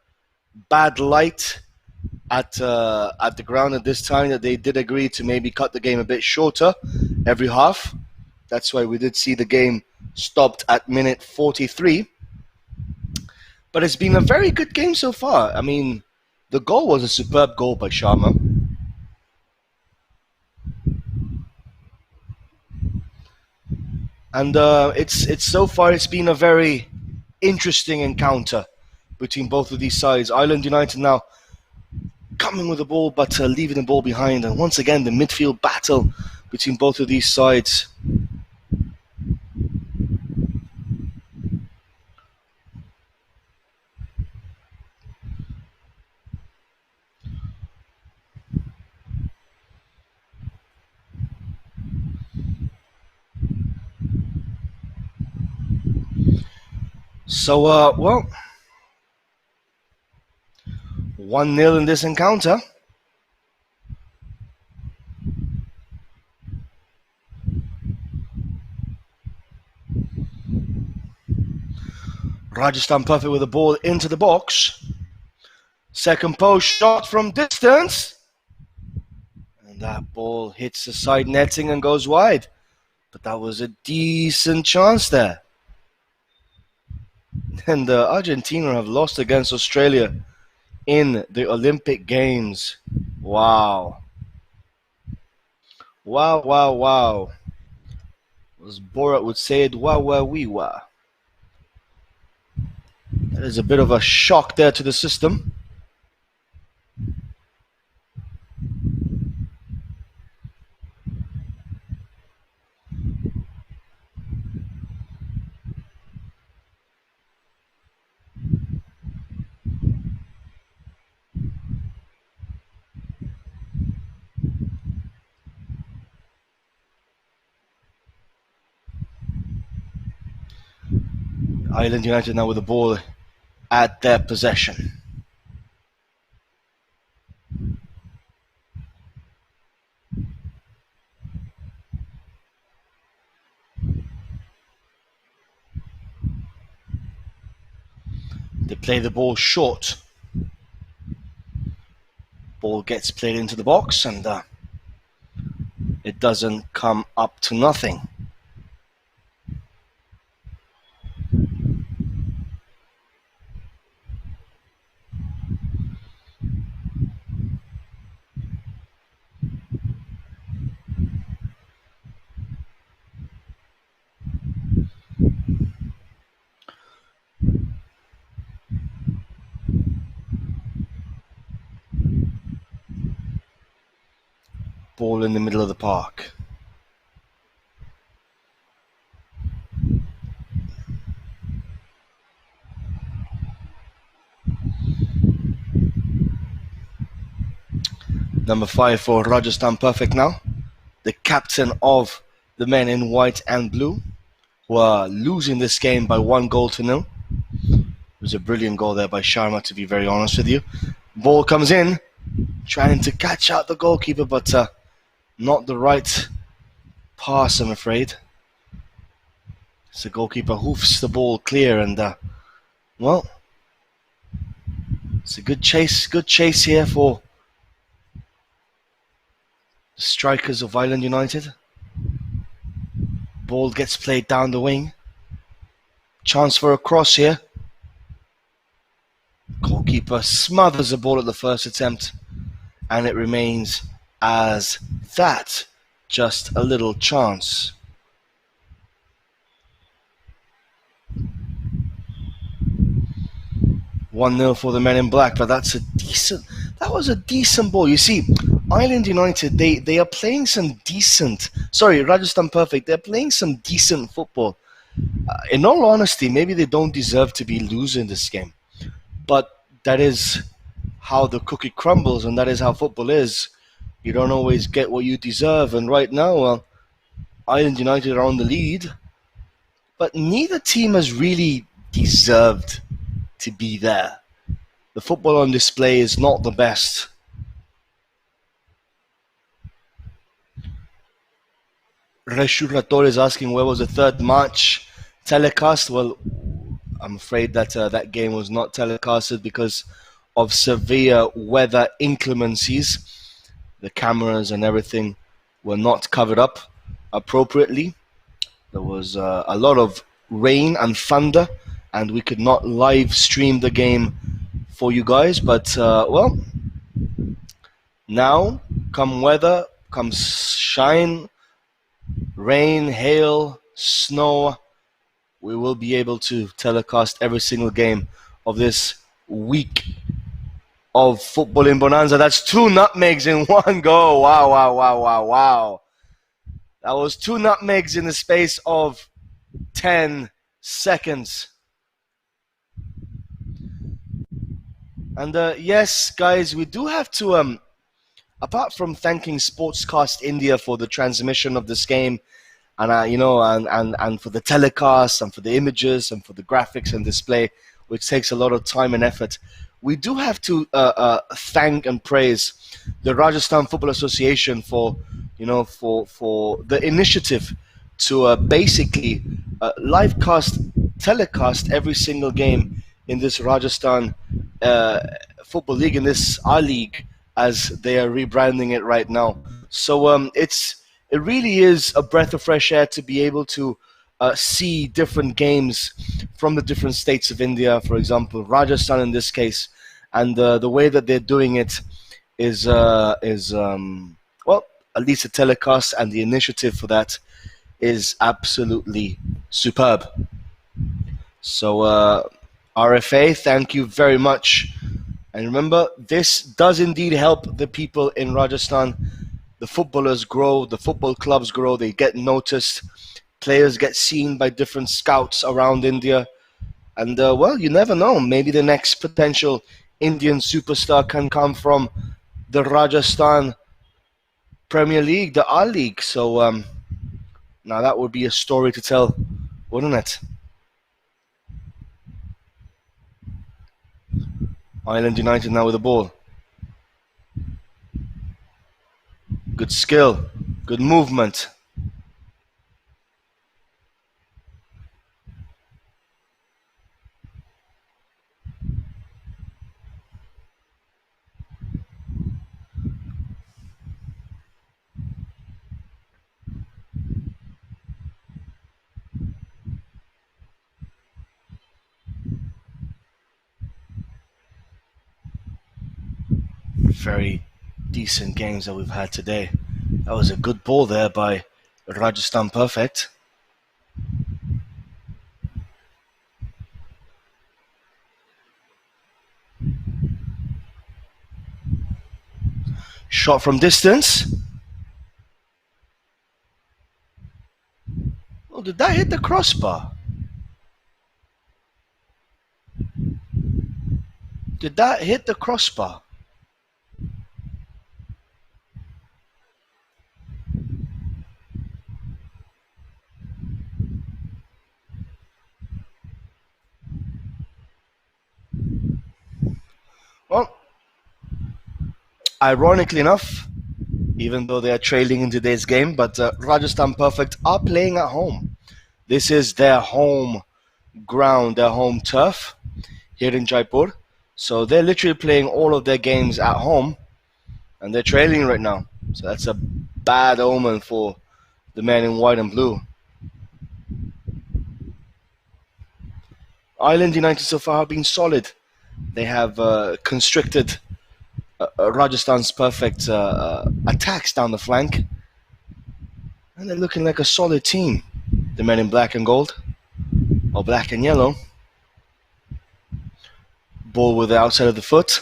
bad light at the ground at this time, that they did agree to maybe cut the game a bit shorter every half. That's why we did see the game stopped at minute 43. But it's been a very good game so far. I mean, the goal was a superb goal by Sharma. And it's so far it's been a very interesting encounter between both of these sides. Island United now coming with the ball, but leaving the ball behind. And once again, the midfield battle between both of these sides. So, well, 1-0 in this encounter. Rajasthan Perfect with the ball into the box. Second post shot from distance. And that ball hits the side netting and goes wide. But that was a decent chance there. And Argentina have lost against Australia in the Olympic Games. Wow. Wow, wow, wow. As Borat would say it, wow, wow, wee, wow. That is a bit of a shock there to the system. Island United now with the ball at their possession. They play the ball short. Ball gets played into the box and it doesn't come up to nothing. Ball in the middle of the park. Number 5 for Rajasthan Perfect now. The captain of the men in white and blue, who are losing this game by 1-0. It was a brilliant goal there by Sharma, to be very honest with you. Ball comes in, trying to catch out the goalkeeper, but not the right pass, I'm afraid. So the goalkeeper hoofs the ball clear, and well, it's a good chase here for the strikers of Island United. Ball gets played down the wing. Chance for a cross here. Goalkeeper smothers the ball at the first attempt, and it remains as that, just a little chance. "1-0 for the men in black," but that was a decent ball. You see, Island United, they are playing some decent, Rajasthan Perfect, they're playing some decent football. In all honesty, maybe they don't deserve to be losing this game, but that is how the cookie crumbles, and that is how football is. You don't always get what you deserve, and right now, well, Island United are on the lead, but neither team has really deserved to be there. The football on display is not the best. Reshurator is asking where was the third match telecast. Well, I'm afraid that that game was not telecasted because of severe weather inclemencies. The cameras and everything were not covered up appropriately. There was a lot of rain and thunder, and we could not live stream the game for you guys. But well, now come weather, come shine, rain, hail, snow, we will be able to telecast every single game of this week of football in Bonanza. That's 2 nutmegs in one go. Wow, wow, wow, wow, wow. That was 2 nutmegs in the space of 10 seconds. And yes, guys, we do have to, apart from thanking Sportscast India for the transmission of this game, and you know, and for the telecast, and for the images, and for the graphics and display, which takes a lot of time and effort, we do have to thank and praise the Rajasthan Football Association for, you know, for the initiative to basically live cast, telecast every single game in this Rajasthan Football League, in this rleague, as they are rebranding it right now. So it really is a breath of fresh air to be able to see different games from the different states of India, for example, Rajasthan in this case, and the way that they're doing it is well, at least the telecast and the initiative for that is absolutely superb. So RFA, thank you very much. And remember, this does indeed help the people in Rajasthan. The footballers grow, the football clubs grow, they get noticed, players get seen by different scouts around India. And well, you never know, maybe the next potential Indian superstar can come from the Rajasthan Premier League, the rleague. So now that would be a story to tell, wouldn't it? Island United now with the ball. Good skill, good movement. Very decent games that we've had today. That was a good ball there by Rajasthan Perfect. Shot from distance. Oh, did that hit the crossbar? Did that hit the crossbar? Well, ironically enough, even though they are trailing in today's game, but Rajasthan Perfect are playing at home. This is their home ground, their home turf here in Jaipur. So they're literally playing all of their games at home, and they're trailing right now. So that's a bad omen for the men in white and blue. Island United so far have been solid. They have constricted Rajasthan's Perfect attacks down the flank, and they're looking like a solid team. The men in black and gold, or black and yellow. Ball with the outside of the foot.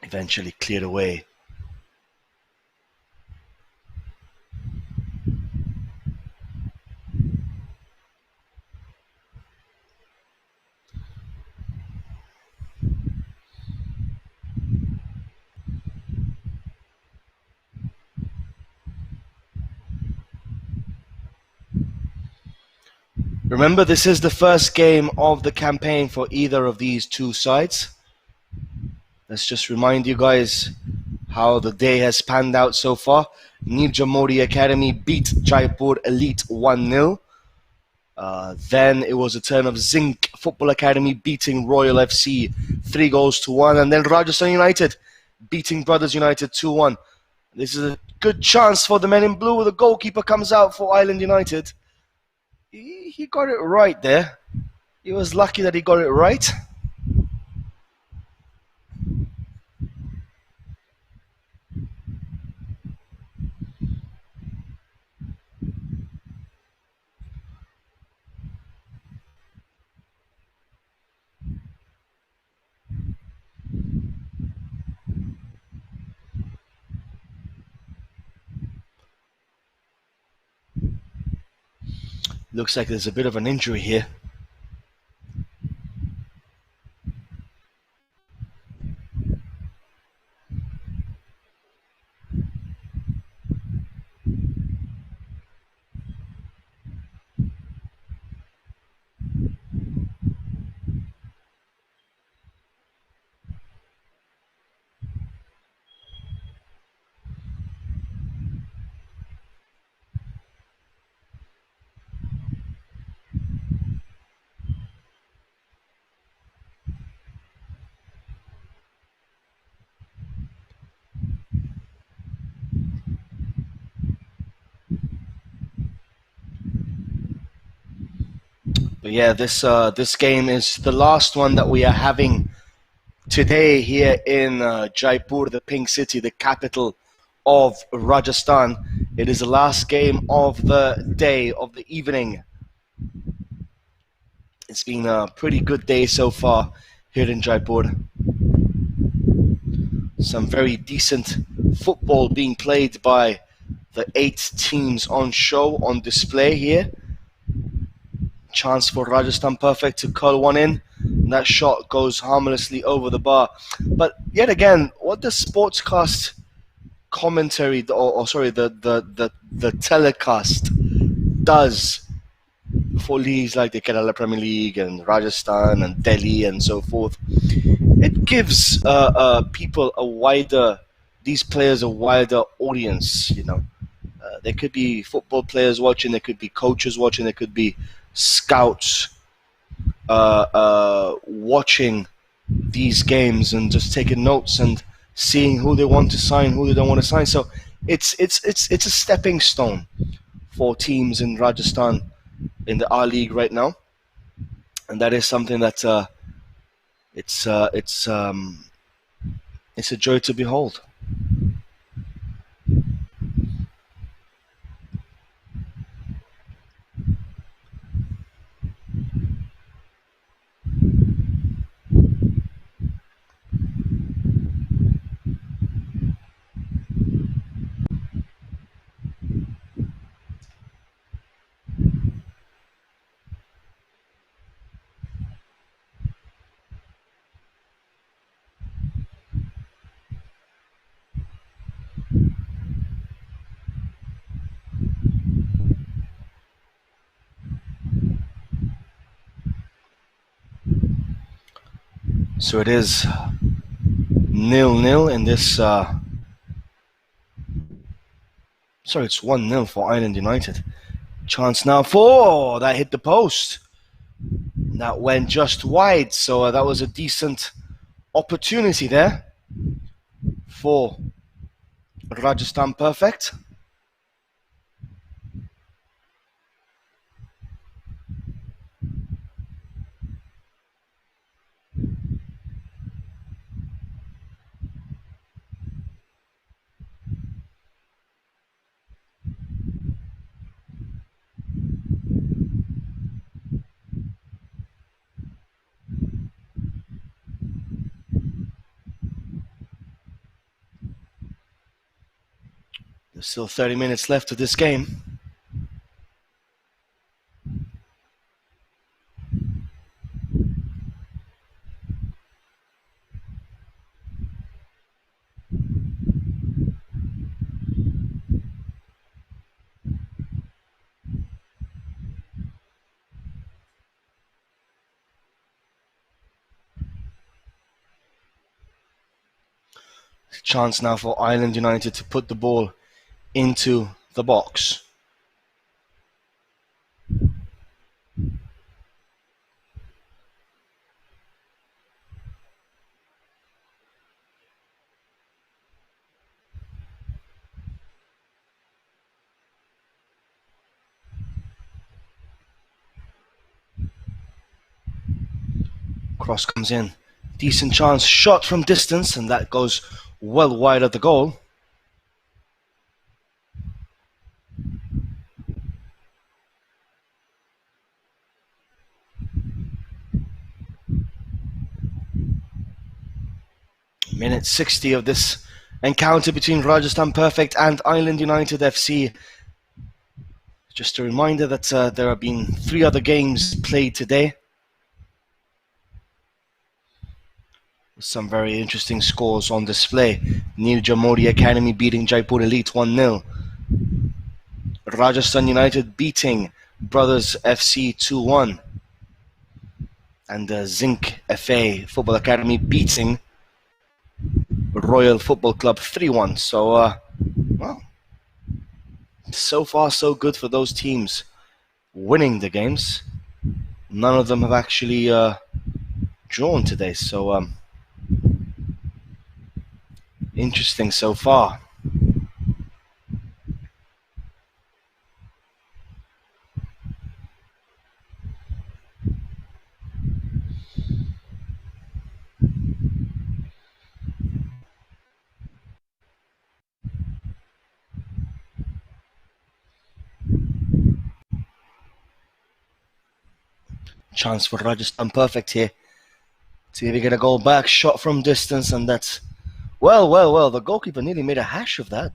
Eventually cleared away. Remember, this is the first game of the campaign for either of these two sides. Let's just remind you guys how the day has panned out so far. Nirja Modi Academy beat Jaipur Elite 1-0. Then it was a turn of Zinc Football Academy beating Royal FC 3-1. And then Rajasthan United beating Brothers United 2-1. This is a good chance for the men in blue. The goalkeeper comes out for Island United. He got it right there. He was lucky that he got it right. Looks like there's a bit of an injury here. But yeah, this game is the last one that we are having today here in Jaipur, the Pink City, the capital of Rajasthan. It is the last game of the day, of the evening. It's been a pretty good day so far here in Jaipur. Some very decent football being played by the 8 teams on show, on display here. Chance for Rajasthan Perfect to curl one in. And that shot goes harmlessly over the bar. But yet again, what the sportscast commentary, the telecast does for leagues like the Kerala Premier League and Rajasthan and Delhi and so forth, it gives people these players a wider audience. There could be football players watching, there could be coaches watching, there could be scouts watching these games and just taking notes and seeing who they want to sign, who they don't want to sign. So it's a stepping stone for teams in Rajasthan in the R League right now, and that is something that it's a joy to behold. So it is 0-0 in this. Sorry, it's 1-0 for Island United. Chance now for that hit the post. That went just wide, so that was a decent opportunity there for Rajasthan Perfect. There's still 30 minutes left of this game. Chance now for Ireland United to put the ball into the box. Cross comes in. Decent chance, shot from distance, and that goes well wide of the goal. Minute 60 of this encounter between Rajasthan Perfect and Ireland United FC. Just a reminder that there have been 3 other games played today. Some very interesting scores on display. Neil Jamori Academy beating Jaipur Elite 1-0. Rajasthan United beating Brothers FC 2-1. And Zinc FA Football Academy beating Royal Football Club 3-1. So, well, so far so good for those teams winning the games. None of them have actually drawn today, so interesting so far. Chance for Rajasthan Perfect here. See if we get a goal back. Shot from distance, and that's... Well. The goalkeeper nearly made a hash of that.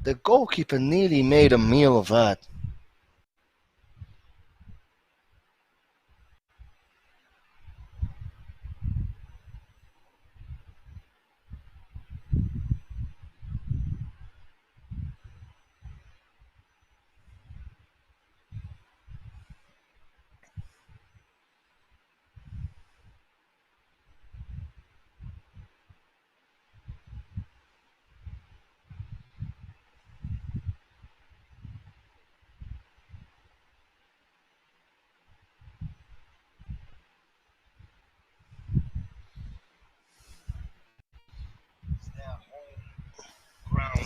The goalkeeper nearly made a meal of that.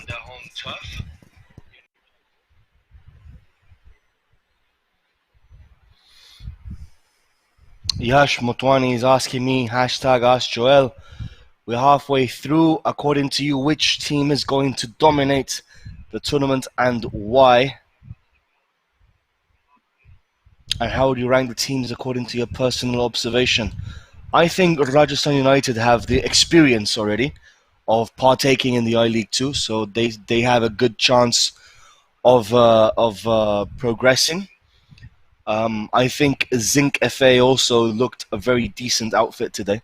Their home turf. Yash Motwani is asking me, hashtag Ask Joel. We're halfway through. According to you, which team is going to dominate the tournament and why? And how would you rank the teams according to your personal observation? I think Rajasthan United have the experience already of partaking in the I-League 2, so they have a good chance of progressing. I think Zinc FA also looked a very decent outfit today.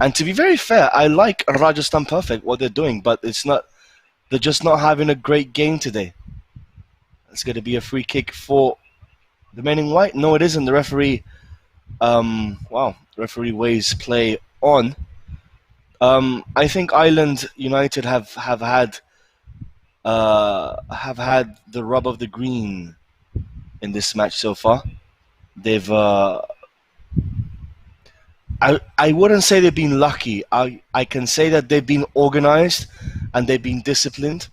And to be very fair, I like Rajasthan Perfect, what they're doing, but they're just not having a great game today. It's going to be a free kick for the men in white. No, it isn't. The referee, referee weighs play on. I think Ireland United have had the rub of the green in this match so far. They've I wouldn't say they've been lucky. I can say that they've been organized and they've been disciplined,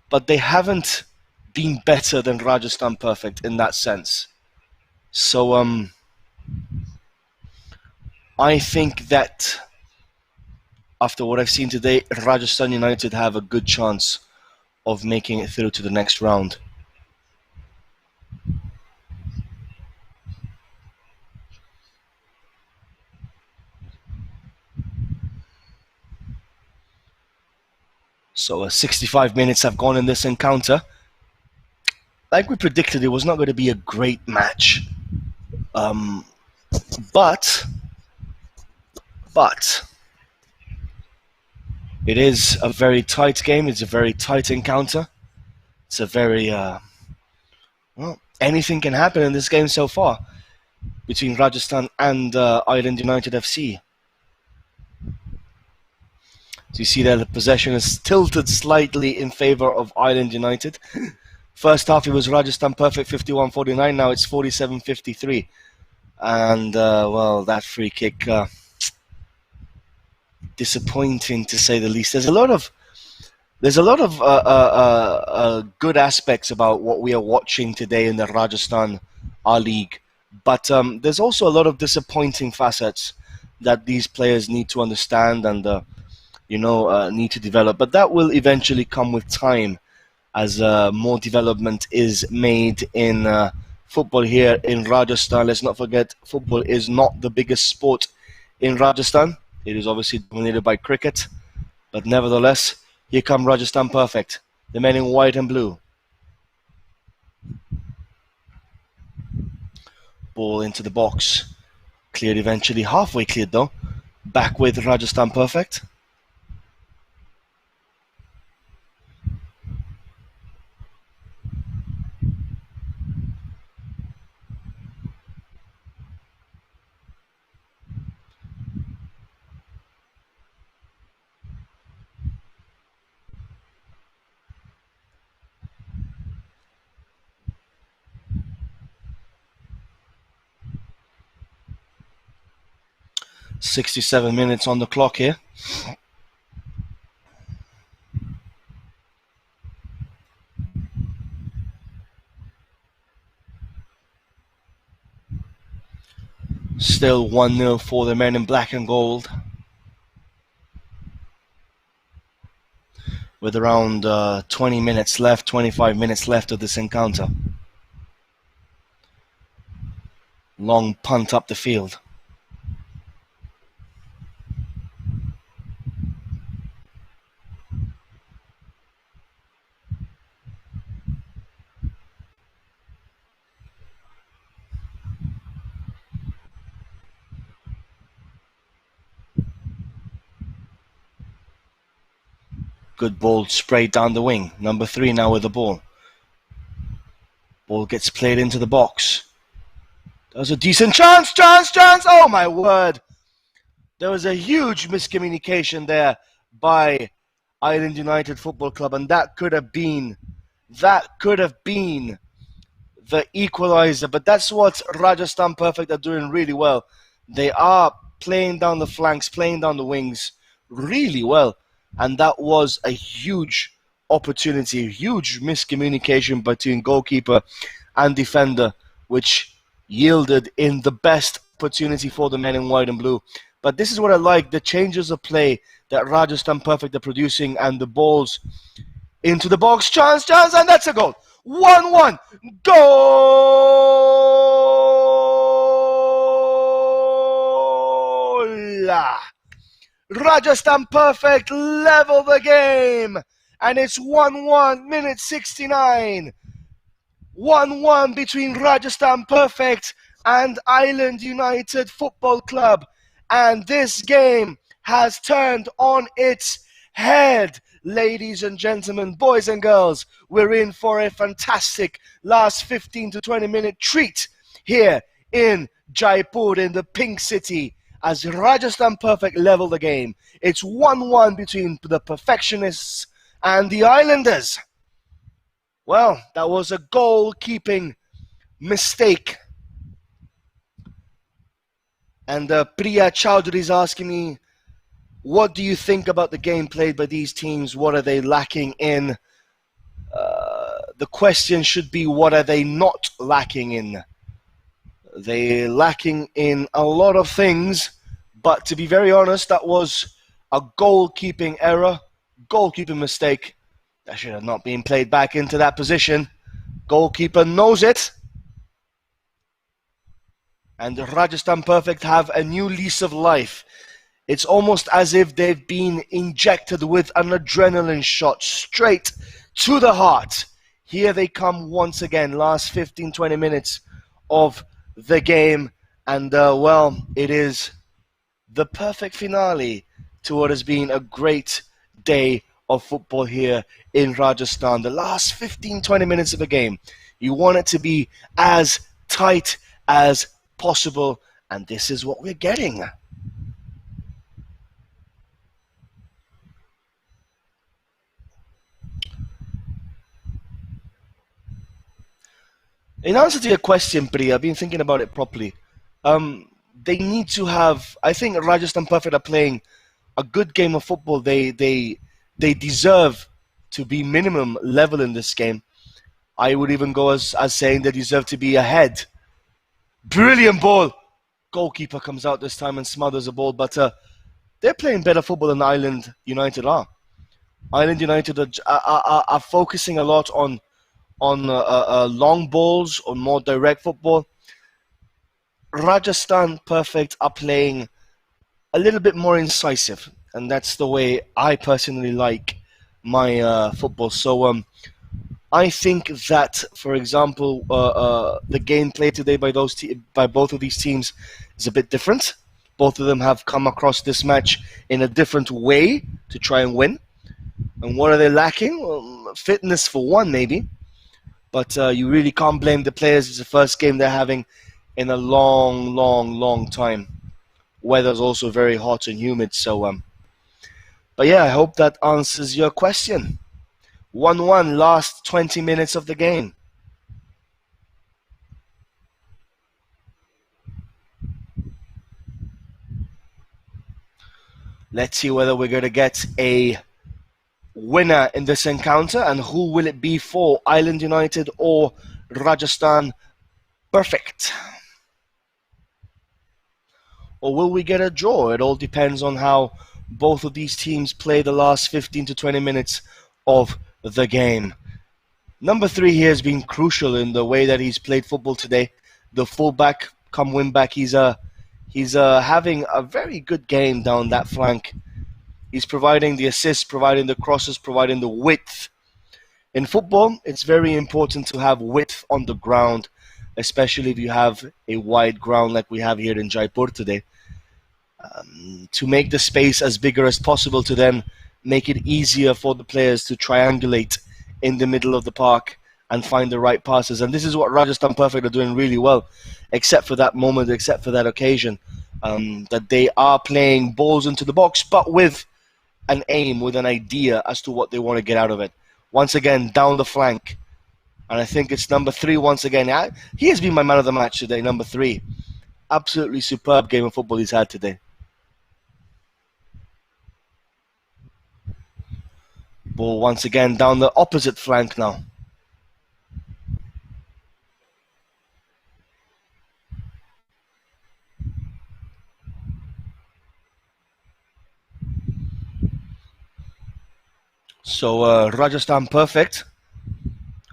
but they haven't been better than Rajasthan Perfect in that sense. So I think that after what I've seen today, Rajasthan United have a good chance of making it through to the next round. So 65 minutes have gone in this encounter. Like we predicted, it was not going to be a great match. But it is a very tight game. It's a very tight encounter. It's a very... anything can happen in this game so far. between Rajasthan and Island United FC. So you see there the possession is tilted slightly in favour of Island United. First half it was Rajasthan perfect 51-49, now it's 47-53. And well, that free kick, disappointing to say the least. There's a lot of good aspects about what we are watching today in the Rajasthan league, but there's also a lot of disappointing facets that these players need to understand and need to develop. But that will eventually come with time, as more development is made in football here in Rajasthan. Let's not forget, football is not the biggest sport in Rajasthan. It is obviously dominated by cricket, but nevertheless, here come Rajasthan perfect, the men in white and blue. Ball into the box, cleared eventually, halfway cleared though. Back with Rajasthan perfect. "67 minutes on the clock here. Still 1-0 for the men in black and gold, with around 20 minutes left, 25 minutes left of this encounter. Long punt up the field. Good ball sprayed down the wing. Number 3 now with the ball. Ball gets played into the box. There's a decent chance! Oh my word! There was a huge miscommunication there by Island United Football Club, and that could have been the equalizer. But that's what Rajasthan Perfect are doing really well. They are playing down the flanks, playing down the wings really well. And that was a huge opportunity, a huge miscommunication between goalkeeper and defender, which yielded in the best opportunity for the men in white and blue. But this is what I like, the changes of play that Rajasthan Perfect are producing, and the balls into the box. Chance, and that's a goal. 1-1. Goal! Rajasthan Perfect level the game, and it's 1-1, minute 69. 1-1 between Rajasthan Perfect and Island United Football Club, and this game has turned on its head. Ladies and gentlemen, boys and girls, we're in for a fantastic last 15 to 20 minute treat here in Jaipur, in the Pink City, as Rajasthan Perfect level the game. It's 1-1 between the Perfectionists and the Islanders. Well, that was a goalkeeping mistake. And Priya Chowdhury is asking me, what do you think about the game played by these teams? What are they lacking in? The question should be, what are they not lacking in? They're lacking in a lot of things, but to be very honest, that was a goalkeeping error, goalkeeping mistake. That should have not been played back into that position. Goalkeeper knows it. And the Rajasthan Perfect have a new lease of life. It's almost as if they've been injected with an adrenaline shot straight to the heart. Here they come once again, last 15, 20 minutes of the game. And, well, it is the perfect finale to what has been a great day of football here in Rajasthan. The last 15, 20 minutes of the game, you want it to be as tight as possible, and this is what we're getting. In answer to your question, Priya, I've been thinking about it properly. They need to have. I think Rajasthan Perfect are playing a good game of football. They deserve to be minimum level in this game. I would even go as saying they deserve to be ahead. Brilliant ball. Goalkeeper comes out this time and smothers the ball, but they're playing better football than Island United are. Island United are focusing a lot on long balls, on more direct football. Rajasthan Perfect are playing a little bit more incisive, and that's the way I personally like my football. So I think that, for example, the gameplay today by by both of these teams is a bit different. Both of them have come across this match in a different way to try and win. And what are they lacking? Well, fitness for one, maybe. But you really can't blame the players. It's the first game they're having in a long, long, long time. Weather's also very hot and humid. So, but yeah, I hope that answers your question. 1-1, last 20 minutes of the game. Let's see whether we're going to get a winner in this encounter, and who will it be for, Island United or Rajasthan Perfect? Or will we get a draw? It all depends on how both of these teams play the last 15 to 20 minutes of the game. Number 3 here has been crucial in the way that he's played football today. The fullback, come win back, he's having a very good game down that flank. He's providing the assists, providing the crosses, providing the width. In football, it's very important to have width on the ground, especially if you have a wide ground like we have here in Jaipur today. To make the space as bigger as possible to then make it easier for the players to triangulate in the middle of the park and find the right passes. And this is what Rajasthan Perfect are doing really well, except for that moment, except for that occasion, that they are playing balls into the box, but with an aim, with an idea as to what they want to get out of it. Once again, down the flank. And I think it's number 3 once again. He has been my man of the match today, number 3. Absolutely superb game of football he's had today. Ball once again down the opposite flank now. So Rajasthan Perfect.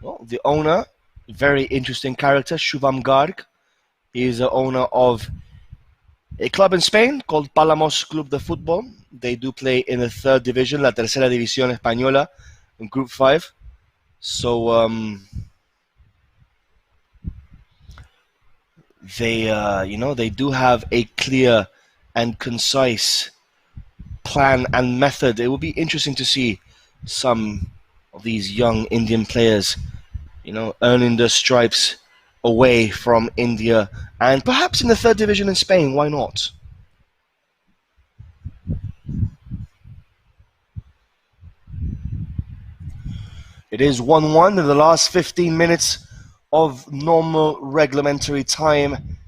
Well, the owner, very interesting character, Shubham Garg. He is the owner of a club in Spain called Palamos Club de Fútbol. They do play in the 3rd division, La Tercera División Española, in Group 5. So they do have a clear and concise plan and method. It will be interesting to see some of these young Indian players, earning their stripes away from India and perhaps in the 3rd division in Spain. Why not? It is 1-1 in the last 15 minutes of normal reglementary time.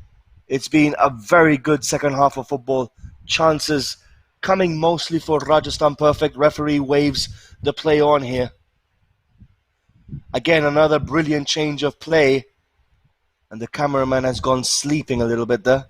It's been a very good second half of football. Chances coming mostly for Rajasthan Perfect. Referee waves the play on here. Again, another brilliant change of play. And the cameraman has gone sleeping a little bit there.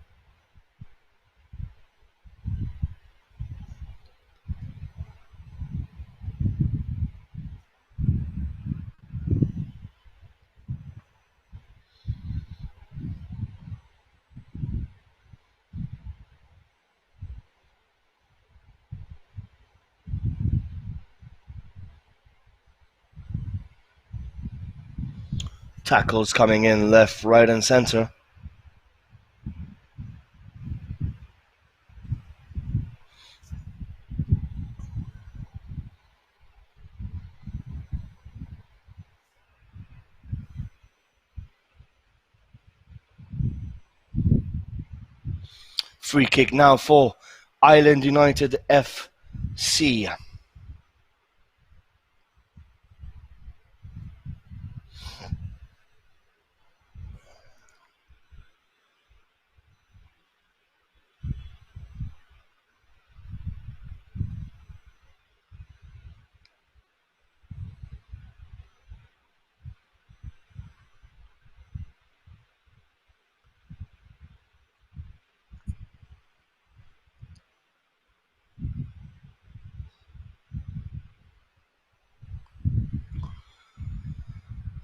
Tackles coming in left, right, and center. Free kick now for Island United FC.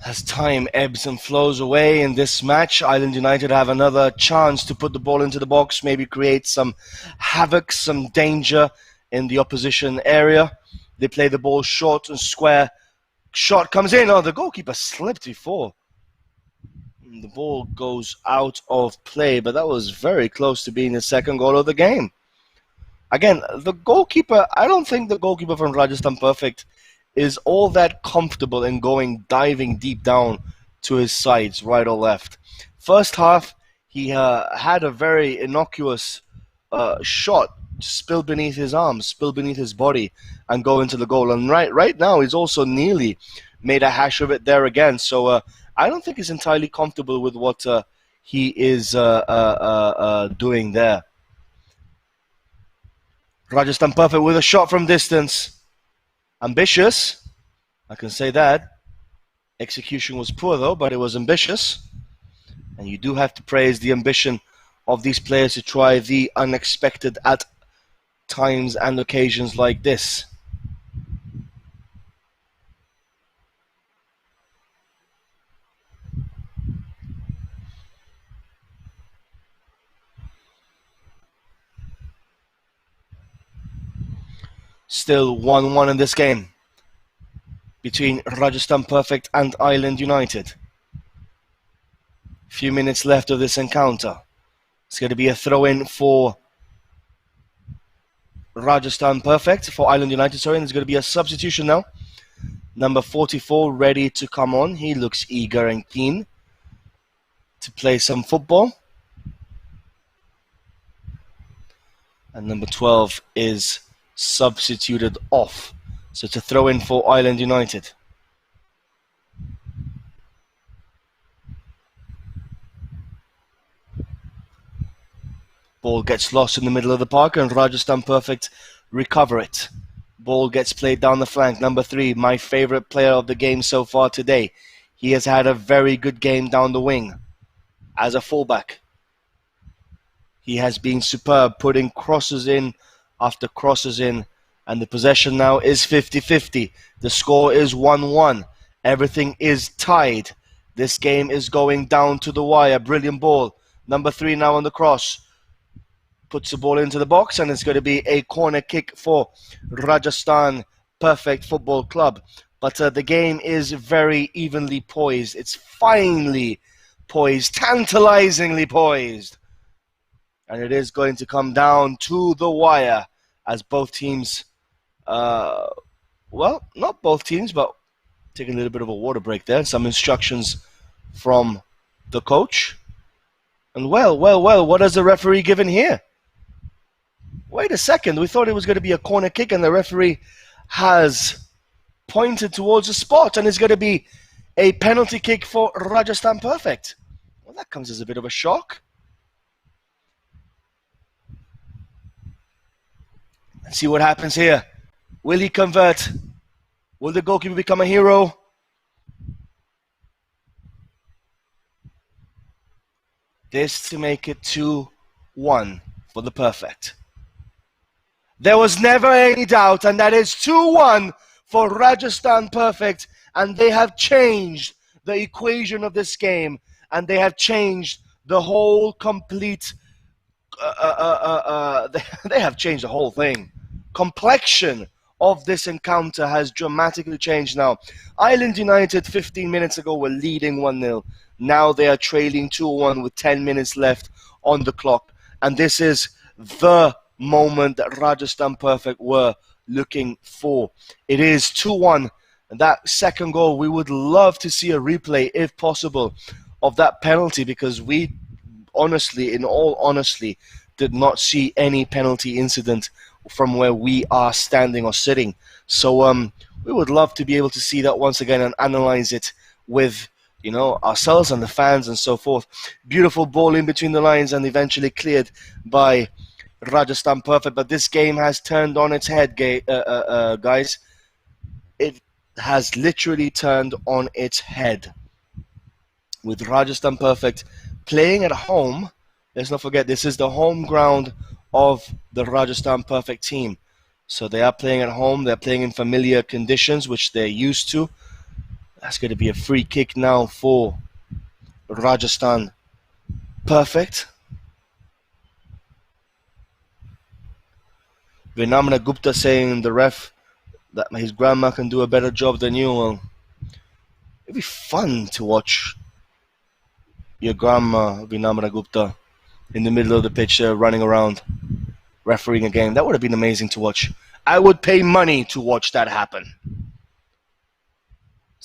As time ebbs and flows away in this match, Island United have another chance to put the ball into the box, maybe create some havoc, some danger in the opposition area. They play the ball short and square. Shot comes in. Oh, the goalkeeper slipped before. The ball goes out of play, but that was very close to being the second goal of the game. Again, the goalkeeper, I don't think the goalkeeper from Rajasthan Perfect is all that comfortable in diving deep down to his sides, right or left. First half, he had a very innocuous shot spill beneath his arms, spill beneath his body, and go into the goal. And right now, he's also nearly made a hash of it there again. So I don't think he's entirely comfortable with what he is doing there. Rajasthan Perfect with a shot from distance. Ambitious, I can say that. Execution was poor though, but it was ambitious. And you do have to praise the ambition of these players to try the unexpected at times and occasions like this. Still 1-1 in this game between Rajasthan Perfect and Island United. Few minutes left of this encounter. It's going to be a throw-in for Rajasthan Perfect, for Island United, sorry, and there's going to be a substitution now. Number 44 ready to come on. He looks eager and keen to play some football. And number 12 is substituted off. So to throw in for Island United. Ball gets lost in the middle of the park and Rajasthan Perfect recover it. Ball gets played down the flank. Number 3, my favorite player of the game so far today. He has had a very good game down the wing as a fullback. He has been superb, putting crosses in after crosses in. And the possession now is 50-50. The score is 1-1. Everything is tied. This game is going down to the wire. Brilliant ball. Number 3 now on the cross. Puts the ball into the box, and it's going to be a corner kick for Rajasthan Perfect Football Club. But the game is very evenly poised. It's finely poised, tantalizingly poised. And it is going to come down to the wire as both teams, well, not both teams, but taking a little bit of a water break there. Some instructions from the coach. And well, what has the referee given here? Wait a second, we thought it was going to be a corner kick and the referee has pointed towards the spot and it's going to be a penalty kick for Rajasthan Perfect. Well, that comes as a bit of a shock. Let's see what happens here. Will he convert? Will the goalkeeper become a hero? This to make it 2-1 for the Perfect. There was never any doubt, and that is 2-1 for Rajasthan Perfect, and they have changed the equation of this game, and they have changed the whole complete, they have changed the whole thing. Complexion of this encounter has dramatically changed now. Island United 15 minutes ago were leading 1-0. Now they are trailing 2-1 with 10 minutes left on the clock, and this is the moment that Rajasthan Perfect were looking for. It is 2-1, and that second goal, we would love to see a replay, if possible, of that penalty, because we honestly, in all honesty, did not see any penalty incident from where we are standing or sitting. So we would love to be able to see that once again and analyze it with ourselves and the fans and so forth. Beautiful ball in between the lines and eventually cleared by Rajasthan Perfect. But this game has turned on its head, guys. It has literally turned on its head with Rajasthan Perfect playing at home. Let's not forget, this is the home ground of the Rajasthan Perfect team. So they are playing at home. They're playing in familiar conditions, which they're used to. That's going to be a free kick now for Rajasthan Perfect. Vinamra Gupta saying the ref that his grandma can do a better job than you. Well, it'd be fun to watch your grandma, Vinamra Gupta, in the middle of the pitch running around, refereeing a game. That would have been amazing to watch. I would pay money to watch that happen.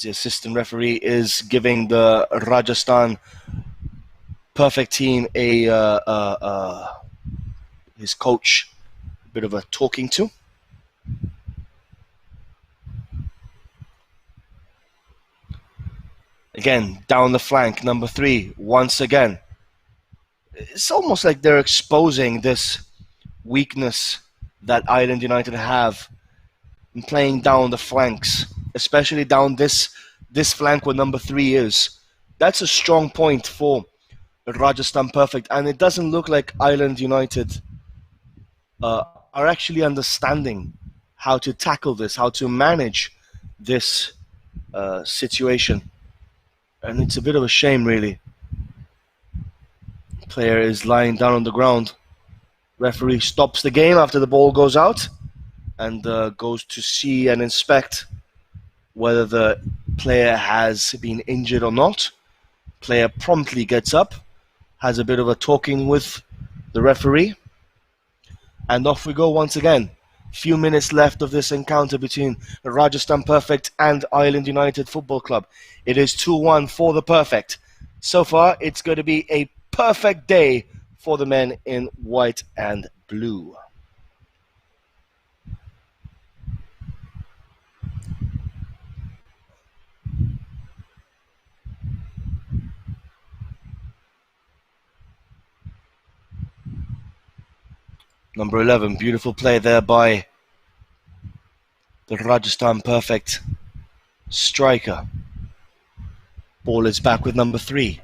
The assistant referee is giving the Rajasthan Perfect team his coach a bit of a talking to. Again, down the flank, number 3, once again. It's almost like they're exposing this weakness that Ireland United have in playing down the flanks, especially down this flank where number 3 is. That's a strong point for Rajasthan Perfect, and it doesn't look like Ireland United are actually understanding how to tackle this, how to manage this situation. And it's a bit of a shame, really. Player is lying down on the ground. Referee stops the game after the ball goes out and goes to see and inspect whether the player has been injured or not. Player promptly gets up, has a bit of a talking with the referee, and off we go once again. Few minutes left of this encounter between Rajasthan Perfect and Ireland United Football Club. It is 2-1 for the Perfect. So far, it's going to be a perfect day for the men in white and blue. Number 11, beautiful play there by the Rajasthan Perfect striker. Ball is back with number 3.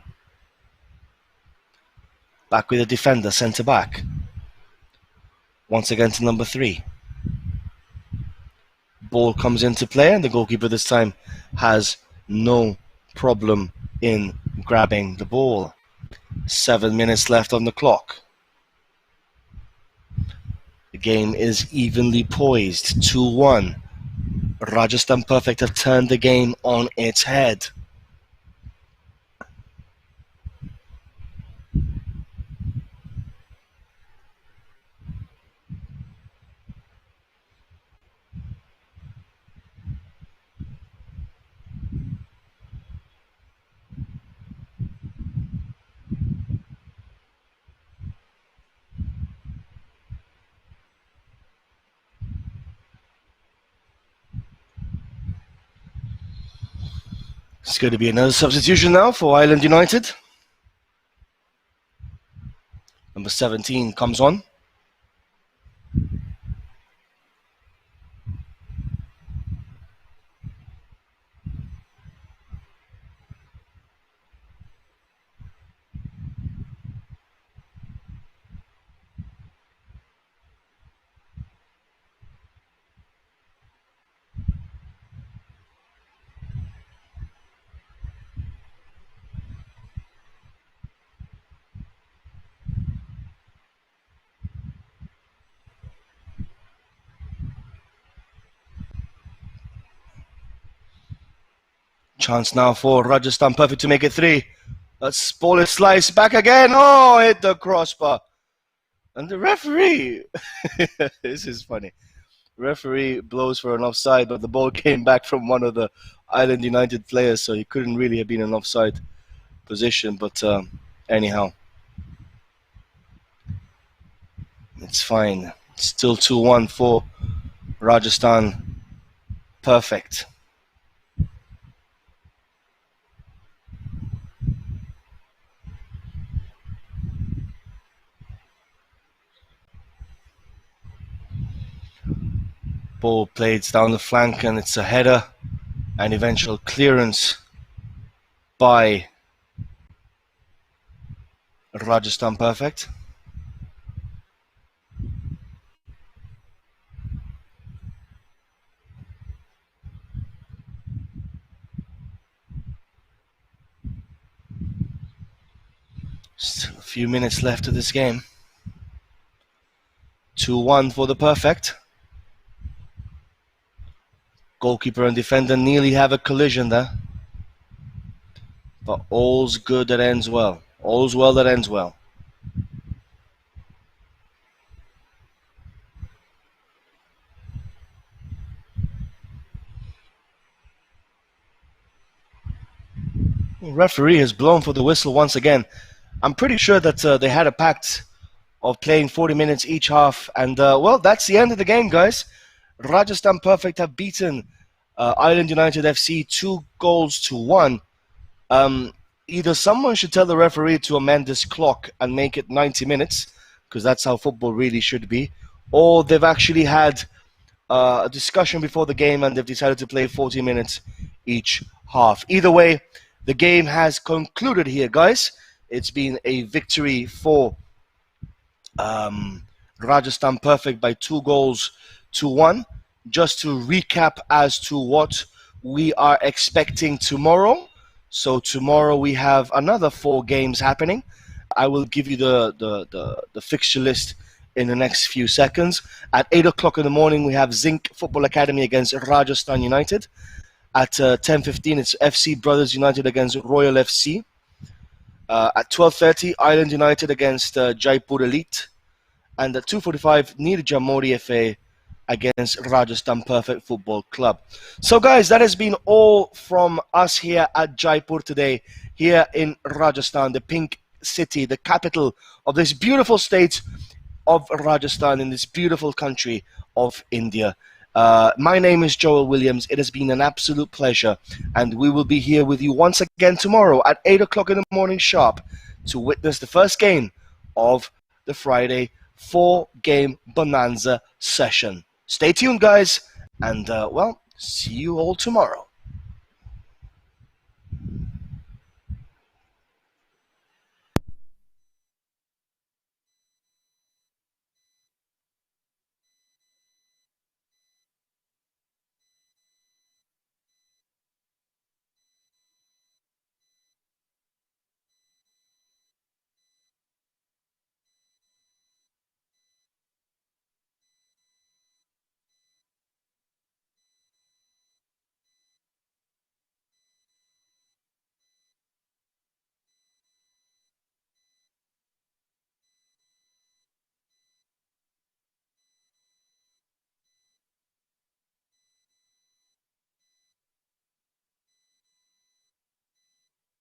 Back with the defender, centre back. Once again to number 3. Ball comes into play and the goalkeeper this time has no problem in grabbing the ball. 7 minutes left on the clock. The game is evenly poised, 2-1. Rajasthan Perfect have turned the game on its head. It's going to be another substitution now for Ireland United. Number 17 comes on. Chance now for Rajasthan Perfect to make it 3. Let's ball is sliced back again. Oh, hit the crossbar. And the referee, this is funny. Referee blows for an offside, but the ball came back from one of the Ireland United players, so he couldn't really have been in an offside position. But anyhow, It's fine. Still 2-1 for Rajasthan. Perfect. Ball played down the flank, and it's a header. An eventual clearance by Rajasthan. Perfect. Still a few minutes left of this game. 2-1 for the perfect. Goalkeeper and defender nearly have a collision there. But all's good that ends well. All's well that ends well. Referee has blown for the whistle once again. I'm pretty sure that they had a pact of playing 40 minutes each half. And, well, that's the end of the game, guys. Rajasthan Perfect have beaten Island United FC 2-1. Either someone should tell the referee to amend this clock and make it 90 minutes, because that's how football really should be, or they've actually had a discussion before the game and they've decided to play 40 minutes each half. Either way, the game has concluded here, guys. It's been a victory for Rajasthan Perfect by 2-1. Just to recap as to what we are expecting tomorrow. So tomorrow we have another 4 games happening. I will give you the fixture list in the next few seconds. At 8 o'clock in the morning, we have Zinc Football Academy against Rajasthan United. At 10:15, it's FC Brothers United against Royal FC. At 12:30, Island United against Jaipur Elite. And at 2:45, Nirja Modi FA against Rajasthan Perfect Football Club. So guys, that has been all from us here at Jaipur today, here in Rajasthan, the pink city, the capital of this beautiful state of Rajasthan in this beautiful country of India. My name is Joel Williams. It has been an absolute pleasure, and we will be here with you once again tomorrow at 8 o'clock in the morning sharp to witness the first game of the Friday 4-game bonanza session. Stay tuned, guys, and well, see you all tomorrow.